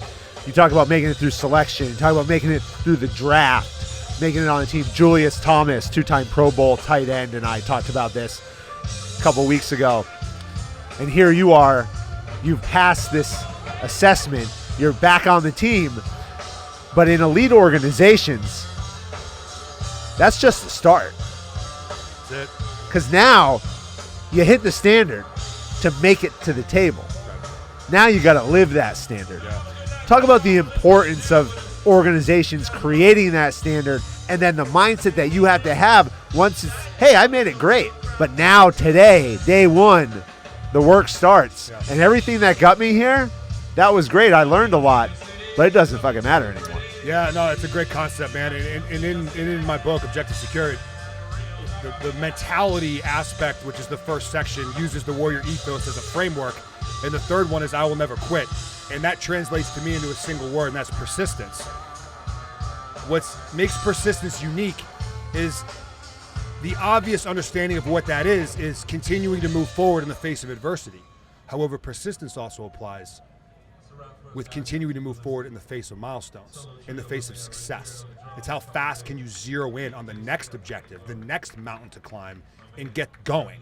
You talk about making it through selection, you talk about making it through the draft, making it on the team. Julius Thomas, 2-time Pro Bowl tight end, and I talked about this a couple weeks ago. And here you are, you've passed this assessment, you're back on the team, but in elite organizations, that's just the start. That's it. Because now you hit the standard to make it to the table. Now you got to live that standard. Yeah. Talk about the importance of organizations creating that standard, and then the mindset that you have to have once it's, hey, I made it great. But now today, day one, the work starts. Yeah. And everything that got me here, that was great. I learned a lot, but it doesn't fucking matter anymore. Yeah, no, it's a great concept, man. And in my book, Objective Security, the mentality aspect, which is the first section, uses the warrior ethos as a framework. And the third one is I will never quit. And that translates to me into a single word, and that's persistence. What makes persistence unique is the obvious understanding of what that is continuing to move forward in the face of adversity. However, persistence also applies with continuing to move forward in the face of milestones, in the face of success. It's how fast can you zero in on the next objective, the next mountain to climb, and get going.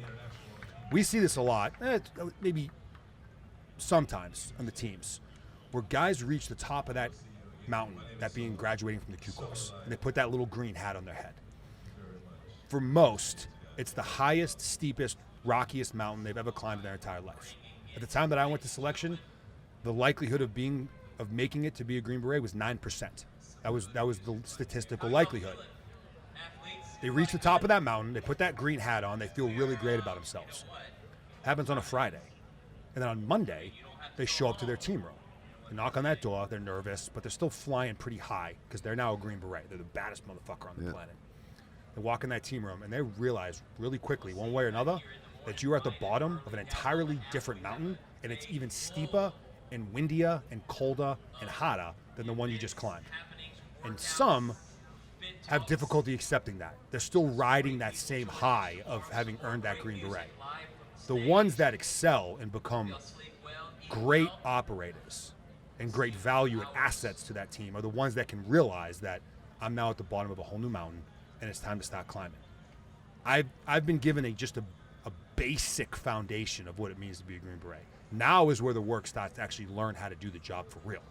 We see this a lot, maybe sometimes on the teams, where guys reach the top of that mountain, that being graduating from the Q course, and they put that little green hat on their head. For most, it's the highest, steepest, rockiest mountain they've ever climbed in their entire life. At the time that I went to selection, the likelihood of making it to be a Green Beret was 9%. That was the statistical likelihood. They reach the top of that mountain, they put that green hat on, they feel really great about themselves. Happens on a Friday. And then on Monday, they show up to their team room. They knock on that door, they're nervous, but they're still flying pretty high because they're now a Green Beret. They're the baddest motherfucker on the planet. They walk in that team room and they realize really quickly, one way or another, that you are at the bottom of an entirely different mountain, and it's even steeper and windier and colder and hotter than the one you just climbed. And some have difficulty accepting that. They're still riding that same high of having earned that Green Beret. The ones that excel and become great operators and great value and assets to that team are the ones that can realize that I'm now at the bottom of a whole new mountain and it's time to start climbing. I've been given just a basic foundation of what it means to be a Green Beret. Now is where the work starts to actually learn how to do the job for real.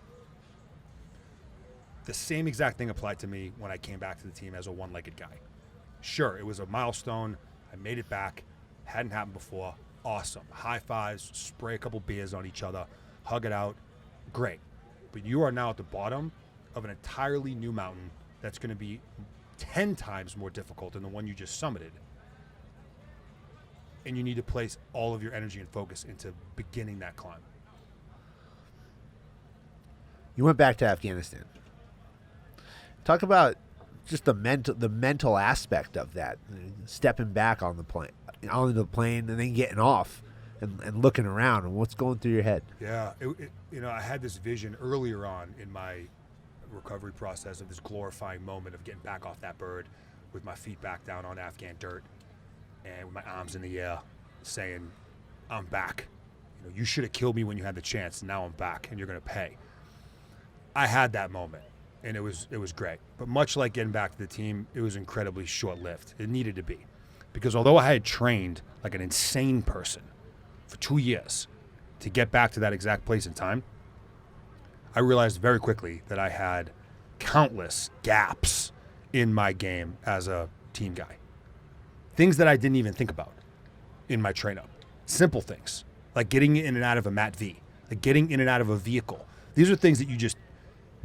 The same exact thing applied to me when I came back to the team as a one-legged guy. Sure, it was a milestone. I made it back. Hadn't happened before. Awesome. High fives, spray a couple beers on each other, hug it out. Great. But you are now at the bottom of an entirely new mountain that's going to be 10 times more difficult than the one you just summited. And you need to place all of your energy and focus into beginning that climb. You went back to Afghanistan. Talk about just the mental aspect of that, stepping back on the plane, onto the plane, and then getting off. and looking around and what's going through your head? Yeah, I had this vision earlier on in my recovery process of this glorifying moment of getting back off that bird with my feet back down on Afghan dirt and with my arms in the air saying, I'm back. You should have killed me when you had the chance. Now I'm back and you're going to pay. I had that moment and it was great. But much like getting back to the team, it was incredibly short-lived. It needed to be. Because although I had trained like an insane person for 2 years to get back to that exact place in time, I realized very quickly that I had countless gaps in my game as a team guy. Things that I didn't even think about in my train-up. Simple things, like getting in and out of a Mat V, like getting in and out of a vehicle. These are things that you just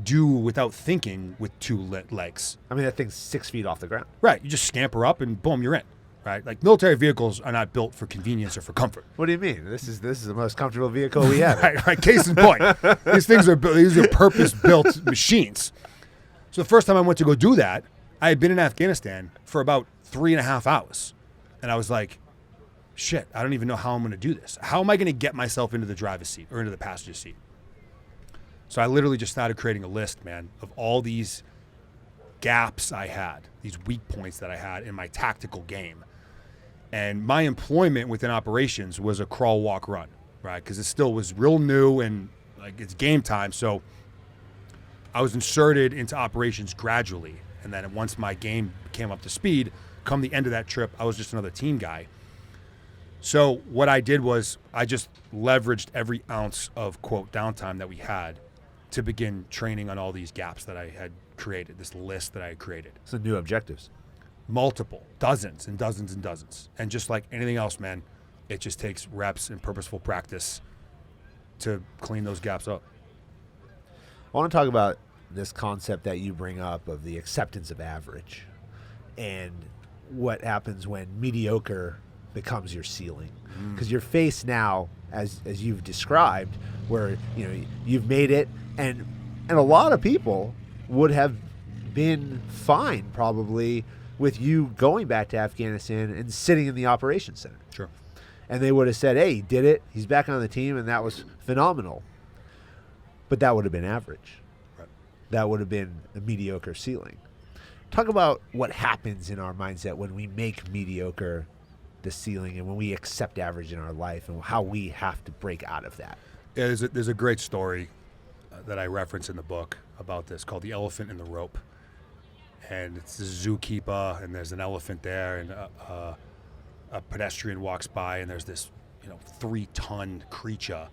do without thinking with two legs. I mean, that thing's 6 feet off the ground. Right. You just scamper up and boom, you're in. Right? Like military vehicles are not built for convenience or for comfort. What do you mean? This is the most comfortable vehicle we have. right. Case in point. These are purpose-built machines. So the first time I went to go do that, I had been in Afghanistan for about 3.5 hours. And I was like, shit, I don't even know how I'm going to do this. How am I going to get myself into the driver's seat or into the passenger seat? So I literally just started creating a list, man, of all these gaps I had, these weak points that I had in my tactical game. And my employment within operations was a crawl, walk, run, right? Because it still was real new and like it's game time. So I was inserted into operations gradually. And then once my game came up to speed, come the end of that trip, I was just another team guy. So what I did was I just leveraged every ounce of, quote, downtime that we had to begin training on all these gaps that I had created, this list that I had created. Some new objectives. Multiple, dozens and dozens and dozens. And just like anything else, man, it just takes reps and purposeful practice to clean those gaps up. I want to talk about this concept that you bring up of the acceptance of average and what happens when mediocre becomes your ceiling. Because you're faced now, as you've described, where you've made it, and a lot of people would have been fine probably with you going back to Afghanistan and sitting in the operations center. Sure. And they would have said, hey, he did it. He's back on the team, and that was phenomenal. But that would have been average. Right. That would have been a mediocre ceiling. Talk about what happens in our mindset when we make mediocre the ceiling and when we accept average in our life and how we have to break out of that. Yeah, there's a great story that I reference in the book about this called The Elephant and the Rope. And it's this zookeeper, and there's an elephant there, and a pedestrian walks by, and there's this 3-ton creature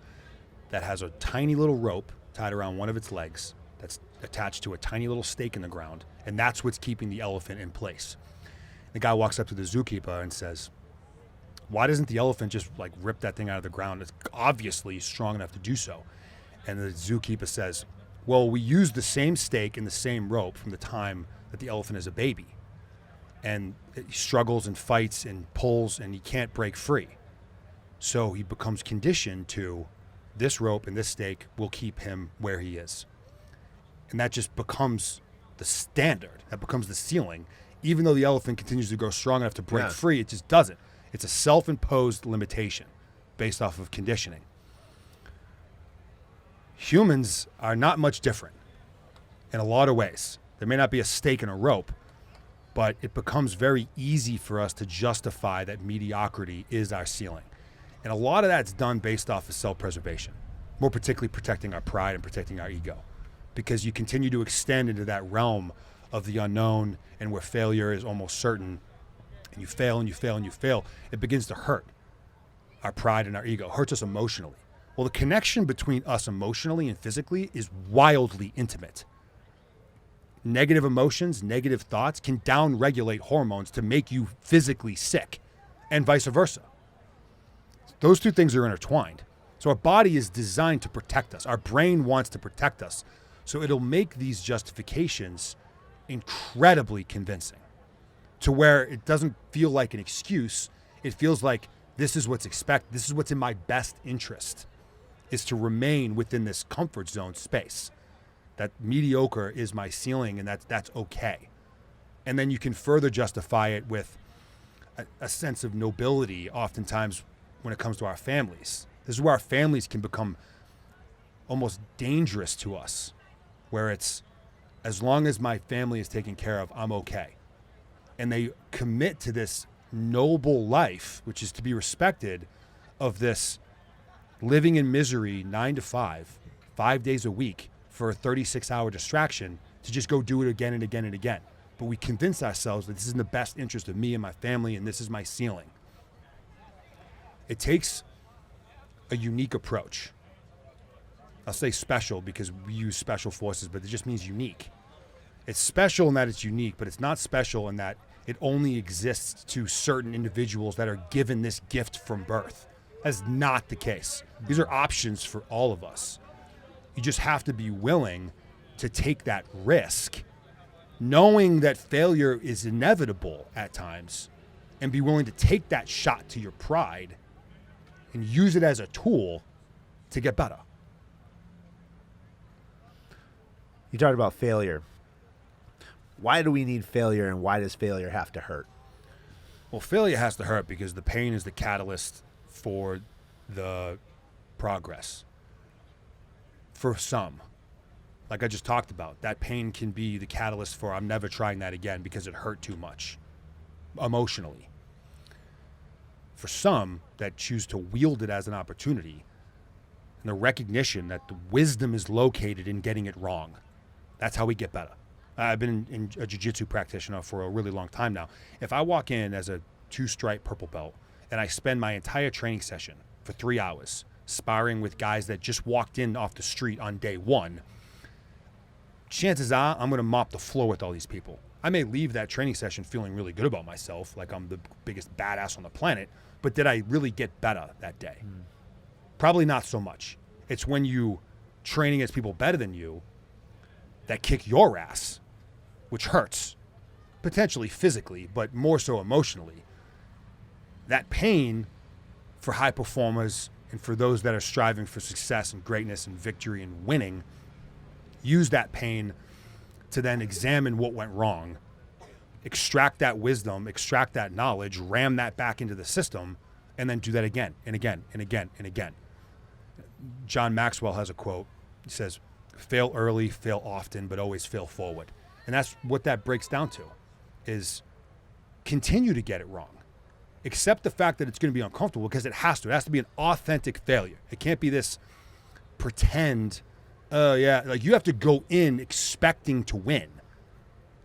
that has a tiny little rope tied around one of its legs that's attached to a tiny little stake in the ground, and that's what's keeping the elephant in place. The guy walks up to the zookeeper and says, why doesn't the elephant just rip that thing out of the ground? It's obviously strong enough to do so. And the zookeeper says, well, we use the same stake and the same rope from the time that the elephant is a baby. And he struggles and fights and pulls, and he can't break free. So he becomes conditioned to this rope and this stake will keep him where he is. And that just becomes the standard. That becomes the ceiling. Even though the elephant continues to grow strong enough to break free, it just doesn't. It's a self-imposed limitation based off of conditioning. Humans are not much different in a lot of ways. There may not be a stake and a rope, but it becomes very easy for us to justify that mediocrity is our ceiling. And a lot of that's done based off of self-preservation, more particularly protecting our pride and protecting our ego, because you continue to extend into that realm of the unknown and where failure is almost certain, and you fail and you fail and you fail. It begins to hurt our pride and our ego, hurts us emotionally. Well, the connection between us emotionally and physically is wildly intimate. Negative emotions, negative thoughts can downregulate hormones to make you physically sick, and vice versa. Those two things are intertwined. So our body is designed to protect us. Our brain wants to protect us. So it'll make these justifications incredibly convincing to where it doesn't feel like an excuse. It feels like this is what's expected. This is what's in my best interest, is to remain within this comfort zone space. That mediocre is my ceiling, and that's okay. And then you can further justify it with a sense of nobility, oftentimes when it comes to our families. This is where our families can become almost dangerous to us, where it's, as long as my family is taken care of, I'm okay. And they commit to this noble life, which is to be respected, of this living in misery 9 to 5, 5 days a week for a 36-hour distraction to just go do it again and again and again. But we convince ourselves that this is in the best interest of me and my family, and this is my ceiling. It takes a unique approach. I'll say special because we use special forces, but it just means unique. It's special in that it's unique, but it's not special in that it only exists to certain individuals that are given this gift from birth. That's not the case. These are options for all of us. You just have to be willing to take that risk, knowing that failure is inevitable at times, and be willing to take that shot to your pride and use it as a tool to get better. You talked about failure. Why do we need failure, and why does failure have to hurt? Well, failure has to hurt because the pain is the catalyst for the progress. For some, like I just talked about, that pain can be the catalyst for I'm never trying that again because it hurt too much emotionally. For some that choose to wield it as an opportunity and the recognition that the wisdom is located in getting it wrong. That's how we get better. I've been in a jiu-jitsu practitioner for a really long time now. If I walk in as a 2-stripe purple belt and I spend my entire training session for 3 hours sparring with guys that just walked in off the street on day one, chances are I'm going to mop the floor with all these people. I may leave that training session feeling really good about myself, like I'm the biggest badass on the planet, but did I really get better that day? Probably not so much. It's when you training against people better than you that kick your ass, which hurts, potentially physically, but more so emotionally. That pain for high performers and for those that are striving for success and greatness and victory and winning, use that pain to then examine what went wrong, extract that wisdom, extract that knowledge, ram that back into the system, and then do that again and again and again and again. John Maxwell has a quote. He says, fail early, fail often, but always fail forward. And that's what that breaks down to, is continue to get it wrong. Accept the fact that it's going to be uncomfortable because it has to. It has to be an authentic failure. It can't be this pretend, like you have to go in expecting to win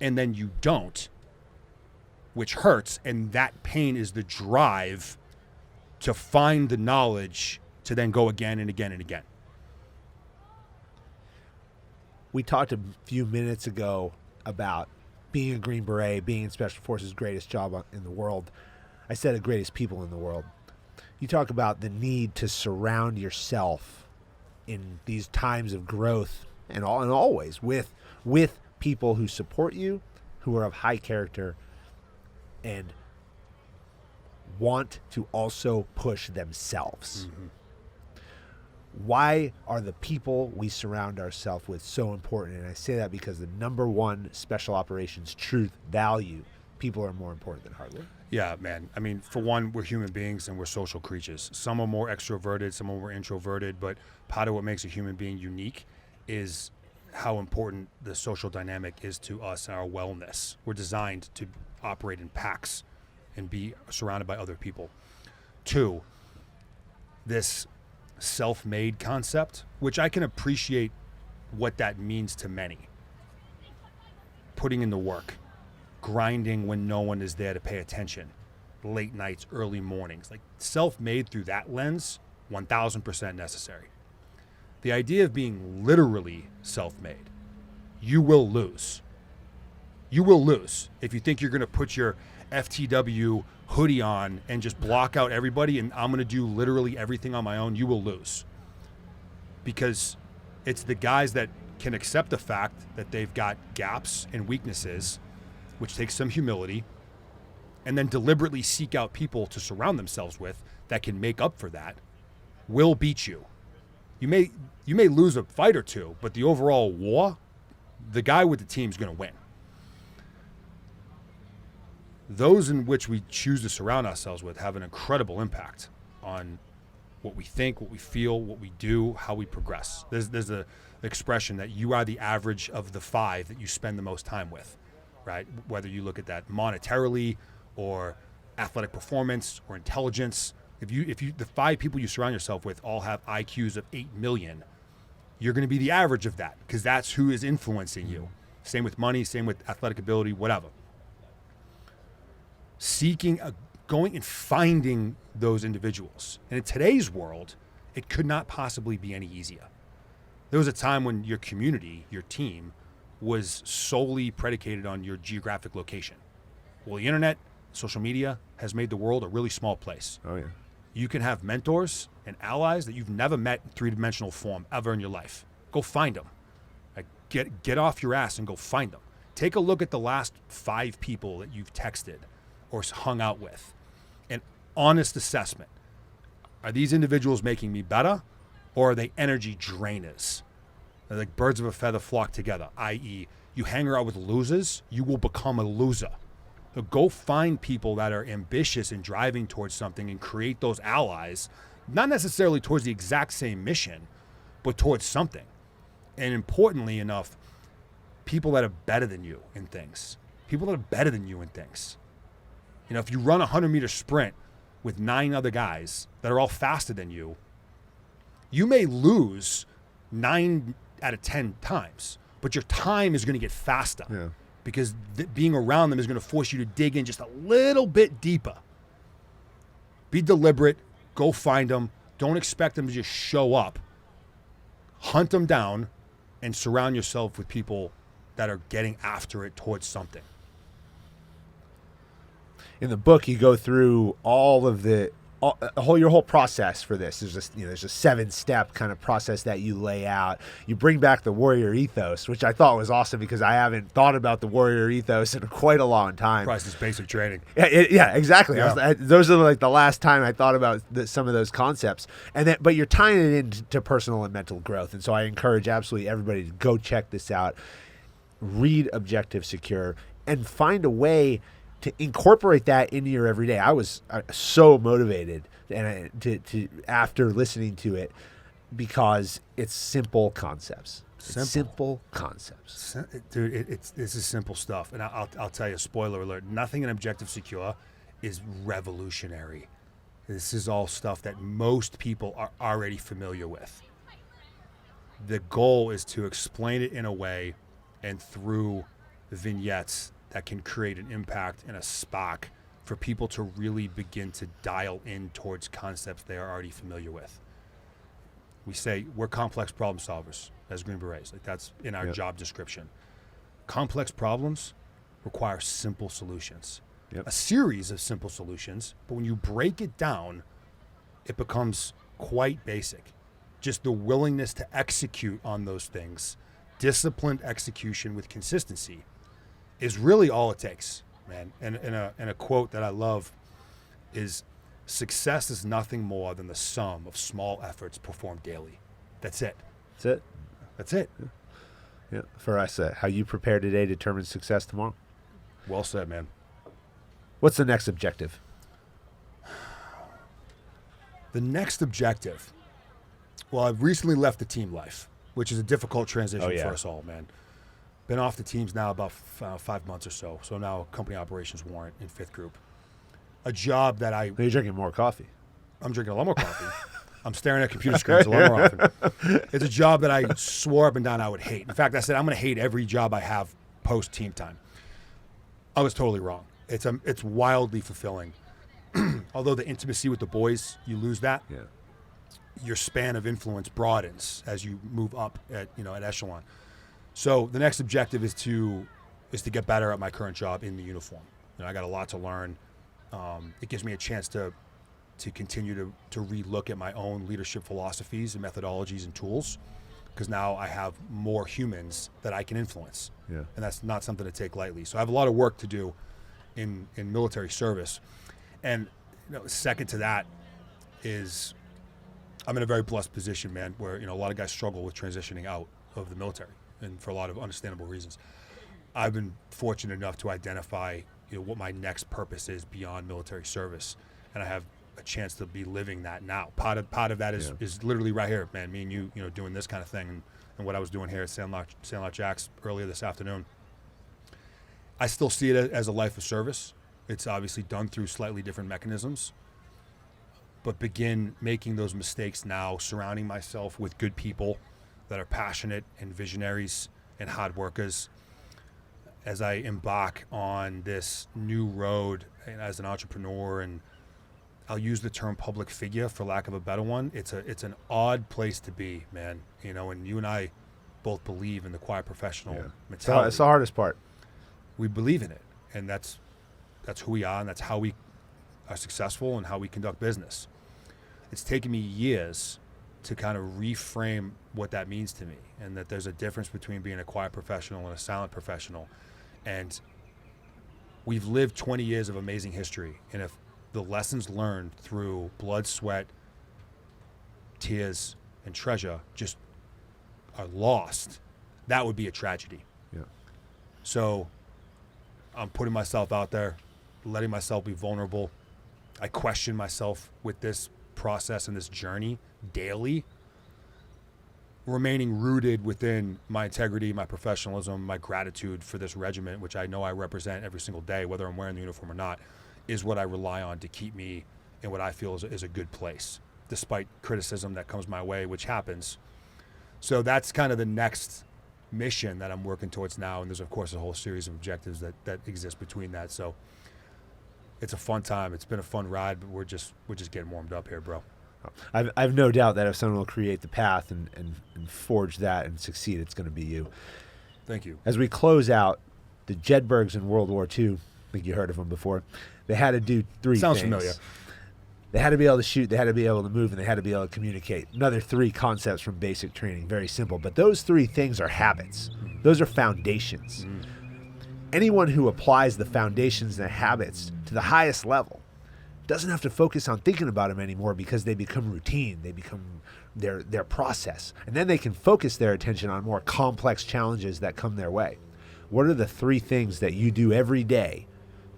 and then you don't, which hurts. And that pain is the drive to find the knowledge to then go again and again and again. We talked a few minutes ago about being a Green Beret, being in Special Forces, greatest job in the world. I said the greatest people in the world. You talk about the need to surround yourself in these times of growth and always with people who support you, who are of high character and want to also push themselves. Mm-hmm. Why are the people we surround ourselves with so important? And I say that because the number one special operations truth value, people are more important than hardware. Yeah, man. I mean, for one, we're human beings and we're social creatures. Some are more extroverted, some are more introverted, but part of what makes a human being unique is how important the social dynamic is to us and our wellness. We're designed to operate in packs and be surrounded by other people. 2, this self-made concept, which I can appreciate what that means to many. Putting in the work, grinding when no one is there to pay attention, late nights, early mornings, like self-made through that lens, 1000% necessary. The idea of being literally self-made, you will lose. You will lose if you think you're going to put your FTW hoodie on and just block out everybody and I'm going to do literally everything on my own. You will lose, because it's the guys that can accept the fact that they've got gaps and weaknesses, which takes some humility, and then deliberately seek out people to surround themselves with that can make up for that, will beat you. You may lose a fight or two, but the overall war, the guy with the team is going to win. Those in which we choose to surround ourselves with have an incredible impact on what we think, what we feel, what we do, how we progress. There's a expression that you are the average of the 5 that you spend the most time with, right? Whether you look at that monetarily or athletic performance or intelligence. If you the 5 people you surround yourself with all have IQs of 8 million, you're going to be the average of that because that's who is influencing you. Same with money, same with athletic ability, whatever. Going and finding those individuals. And in today's world, it could not possibly be any easier. There was a time when your community, your team, was solely predicated on your geographic location. Well, the internet, social media has made the world a really small place. Oh, yeah. You can have mentors and allies that you've never met in 3-dimensional form ever in your life. Go find them. Like, get off your ass and go find them. Take a look at the last 5 people that you've texted or hung out with. An honest assessment. Are these individuals making me better, or are they energy drainers? They're like birds of a feather flock together, i.e., you hang around with losers, you will become a loser. So go find people that are ambitious and driving towards something and create those allies, not necessarily towards the exact same mission, but towards something. And importantly enough, people that are better than you in things. People that are better than you in things. You know, if you run a 100-meter sprint with 9 other guys that are all faster than you, you may lose 9 out of 10 times, but your time is going to get faster because being around them is going to force you to dig in just a little bit deeper. Be deliberate. Go find them. Don't expect them to just show up. Hunt them down and surround yourself with people that are getting after it towards something. In the book, you go through all of your whole process for this. There's there's a 7-step kind of process that you lay out. You bring back the warrior ethos, which I thought was awesome because I haven't thought about the warrior ethos in quite a long time. Priceless basic training. Yeah, exactly. Yeah. Those are like the last time I thought about some of those concepts. But you're tying it into personal and mental growth, and so I encourage absolutely everybody to go check this out. Read Objective Secure and find a way to incorporate that into your everyday. I was so motivated to after listening to it because it's simple concepts. Simple concepts. Dude, this is simple stuff. And I'll tell you, spoiler alert, nothing in Objective Secure is revolutionary. This is all stuff that most people are already familiar with. The goal is to explain it in a way and through vignettes that can create an impact and a spark for people to really begin to dial in towards concepts they are already familiar with. We say we're complex problem solvers as Green Berets. Like that's in our job description. Complex problems require simple solutions. A series of simple solutions, but when you break it down, it becomes quite basic. Just the willingness to execute on those things, disciplined execution with consistency, is really all it takes, man. And a quote that I love is, success is nothing more than the sum of small efforts performed daily. That's it. That's it. Yeah. For us, how you prepare today determines success tomorrow. Well said, man. What's the next objective? The next objective. Well, I've recently left the team life, which is a difficult transition for us all, man. Been off the teams now about 5 months or so. So now company operations warrant in 5th Group. A job that You're drinking more coffee. I'm drinking a lot more coffee. I'm staring at computer screens a lot more often. It's a job that I swore up and down I would hate. In fact, I said I'm going to hate every job I have post team time. I was totally wrong. It's wildly fulfilling. Although the intimacy with the boys, you lose that. Yeah. Your span of influence broadens as you move up at echelon. So the next objective is to get better at my current job in the uniform. I got a lot to learn. It gives me a chance to continue to relook at my own leadership philosophies and methodologies and tools, because now I have more humans that I can influence. Yeah. And that's not something to take lightly. So I have a lot of work to do in military service. And second to that is I'm in a very blessed position, man, where a lot of guys struggle with transitioning out of the military, and for a lot of understandable reasons. I've been fortunate enough to identify what my next purpose is beyond military service, and I have a chance to be living that now. Part of that is literally right here, man. Me and you know, doing this kind of thing, and what I was doing here at Sandlot Jax earlier this afternoon. I still see it as a life of service. It's obviously done through slightly different mechanisms, but begin making those mistakes now, surrounding myself with good people that are passionate and visionaries and hard workers as I embark on this new road and as an entrepreneur. And I'll use the term public figure for lack of a better one. It's an odd place to be, man. You know, and you and I both believe in the quiet professional mentality. It's the hardest part. We believe in it, and that's who we are, and that's how we are successful and how we conduct business. It's taken me years to kind of reframe what that means to me, and that there's a difference between being a quiet professional and a silent professional. And we've lived 20 years of amazing history, and if the lessons learned through blood, sweat, tears, and treasure just are lost, that would be a tragedy. Yeah. So I'm putting myself out there, letting myself be vulnerable. I question myself with this process and this journey daily, remaining rooted within my integrity, my professionalism, my gratitude for this regiment, which I know I represent every single day, whether I'm wearing the uniform or not, is what I rely on to keep me in what I feel is a good place, despite criticism that comes my way, which happens. So that's kind of the next mission that I'm working towards now, and there's of course a whole series of objectives that exist between that. So it's a fun time. It's been a fun ride, but we're just getting warmed up here, bro. I've no doubt that if someone will create the path and forge that and succeed, it's going to be you. Thank you. As we close out, the Jedburghs in World War II, I think you heard of them before, they had to do three things. Sounds familiar. They had to be able to shoot, they had to be able to move, and they had to be able to communicate. Another three concepts from basic training, very simple. But those three things are habits. Those are foundations. Anyone who applies the foundations and the habits to the highest level doesn't have to focus on thinking about them anymore, because they become routine. They become their process. And then they can focus their attention on more complex challenges that come their way. What are the three things that you do every day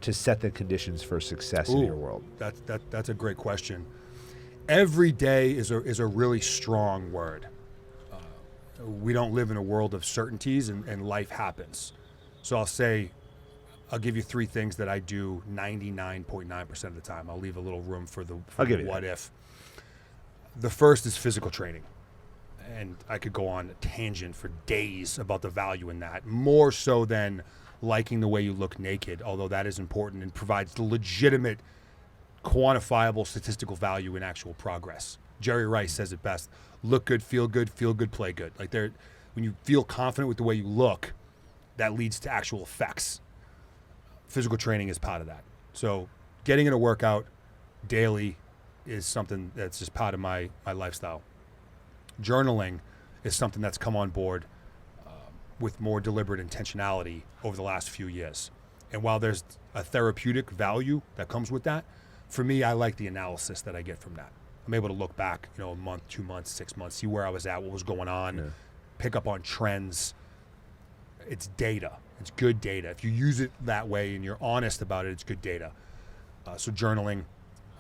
to set the conditions for success in your world? That's a great question. Every day is a really strong word. We don't live in a world of certainties, and life happens. So I'll give you three things that I do 99.9% of the time. I'll leave a little room for the what if. The first is physical training. And I could go on a tangent for days about the value in that, more so than liking the way you look naked, although that is important and provides the legitimate, quantifiable statistical value in actual progress. Jerry Rice says it best: look good, feel good, play good. Like when you feel confident with the way you look, that leads to actual effects. Physical training is part of that. So getting in a workout daily is something that's just part of my lifestyle. Journaling is something that's come on board with more deliberate intentionality over the last few years. And while there's a therapeutic value that comes with that, for me, I like the analysis that I get from that. I'm able to look back, a month, 2 months, 6 months, see where I was at, what was going on, pick up on trends. It's data. It's good data. If you use it that way and you're honest about it, it's good data. So journaling,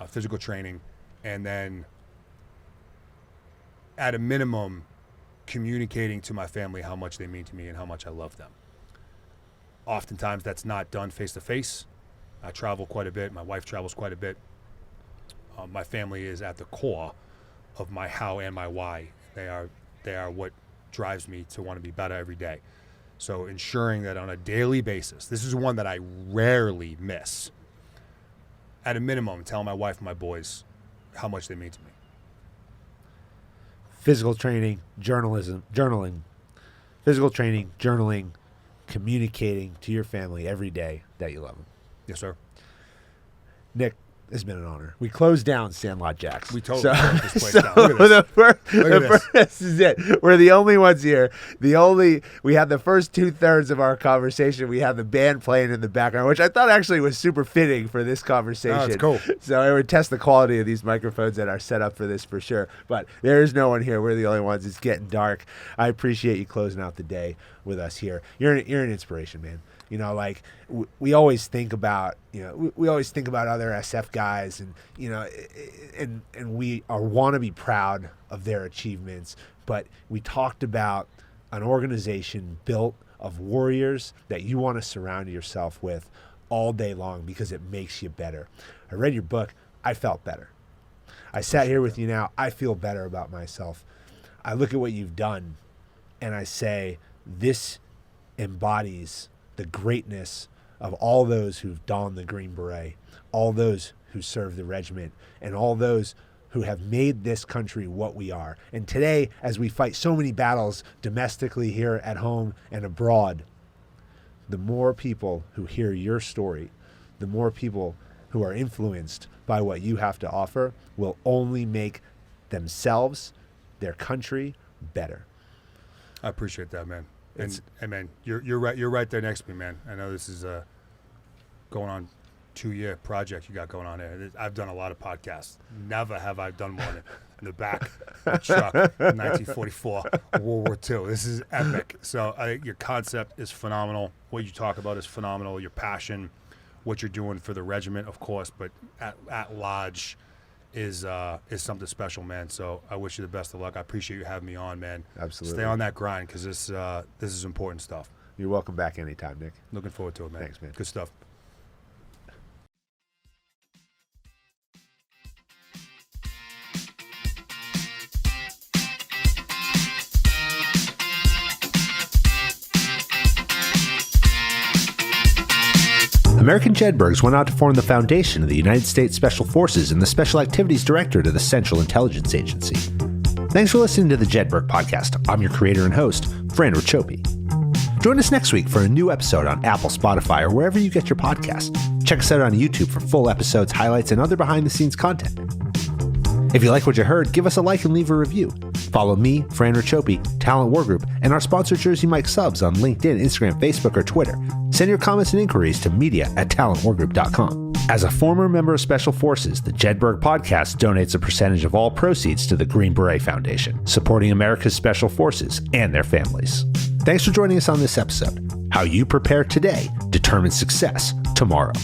physical training, and then at a minimum, communicating to my family how much they mean to me and how much I love them. Oftentimes that's not done face-to-face. I travel quite a bit. My wife travels quite a bit. My family is at the core of my how and my why. They are what drives me to want to be better every day. So ensuring that on a daily basis, this is one that I rarely miss. At a minimum, tell my wife and my boys how much they mean to me. Physical training, journaling, physical training, journaling, communicating to your family every day that you love them. Yes, sir. Nick, it's been an honor. We closed down Sandlot Jax. We totally closed this place down. Look at this. This is it. We're the only ones here. We had the first 2/3 of our conversation. We had the band playing in the background, which I thought actually was super fitting for this conversation. Oh, it's cool. So I would test the quality of these microphones that are set up for this for sure. But there is no one here. We're the only ones. It's getting dark. I appreciate you closing out the day with us here. You're an inspiration, man. We always think about, we always think about other SF guys guys, and and we want to be proud of their achievements. But we talked about an organization built of warriors that you want to surround yourself with all day long because it makes you better. I read your book. I felt better. I sat here with you now. I feel better about myself. I look at what you've done, and I say, this embodies the greatness of all those who've donned the Green Beret, all those who serve the regiment, and all those who have made this country what we are. And today, as we fight so many battles domestically here at home and abroad, the more people who hear your story, the more people who are influenced by what you have to offer will only make themselves, their country, better. I appreciate that, man. And man, you're right. You're right there next to me, man. I know this is a going on 2-year project you got going on there. I've done a lot of podcasts. Never have I done one in the back of a truck, 1944, World War II. This is epic. So I think your concept is phenomenal. What you talk about is phenomenal. Your passion, what you're doing for the regiment, of course, but at large is something special, man. So I wish you the best of luck. I appreciate you having me on, man. Absolutely. Stay on that grind, because this is important stuff. You're welcome back anytime, Nick. Looking forward to it, man. Thanks, man. Good stuff. American Jedburghs went out to form the foundation of the United States Special Forces and the Special Activities Directorate of the Central Intelligence Agency. Thanks for listening to the Jedburgh Podcast. I'm your creator and host, Fran Racioppi. Join us next week for a new episode on Apple, Spotify, or wherever you get your podcasts. Check us out on YouTube for full episodes, highlights, and other behind-the-scenes content. If you like what you heard, give us a like and leave a review. Follow me, Fran Racioppi, Talent War Group, and our sponsor Jersey Mike Subs on LinkedIn, Instagram, Facebook, or Twitter. Send your comments and inquiries to media@talentwargroup.com. As a former member of Special Forces, the Jedburgh Podcast donates a percentage of all proceeds to the Green Beret Foundation, supporting America's Special Forces and their families. Thanks for joining us on this episode. How you prepare today determines success tomorrow.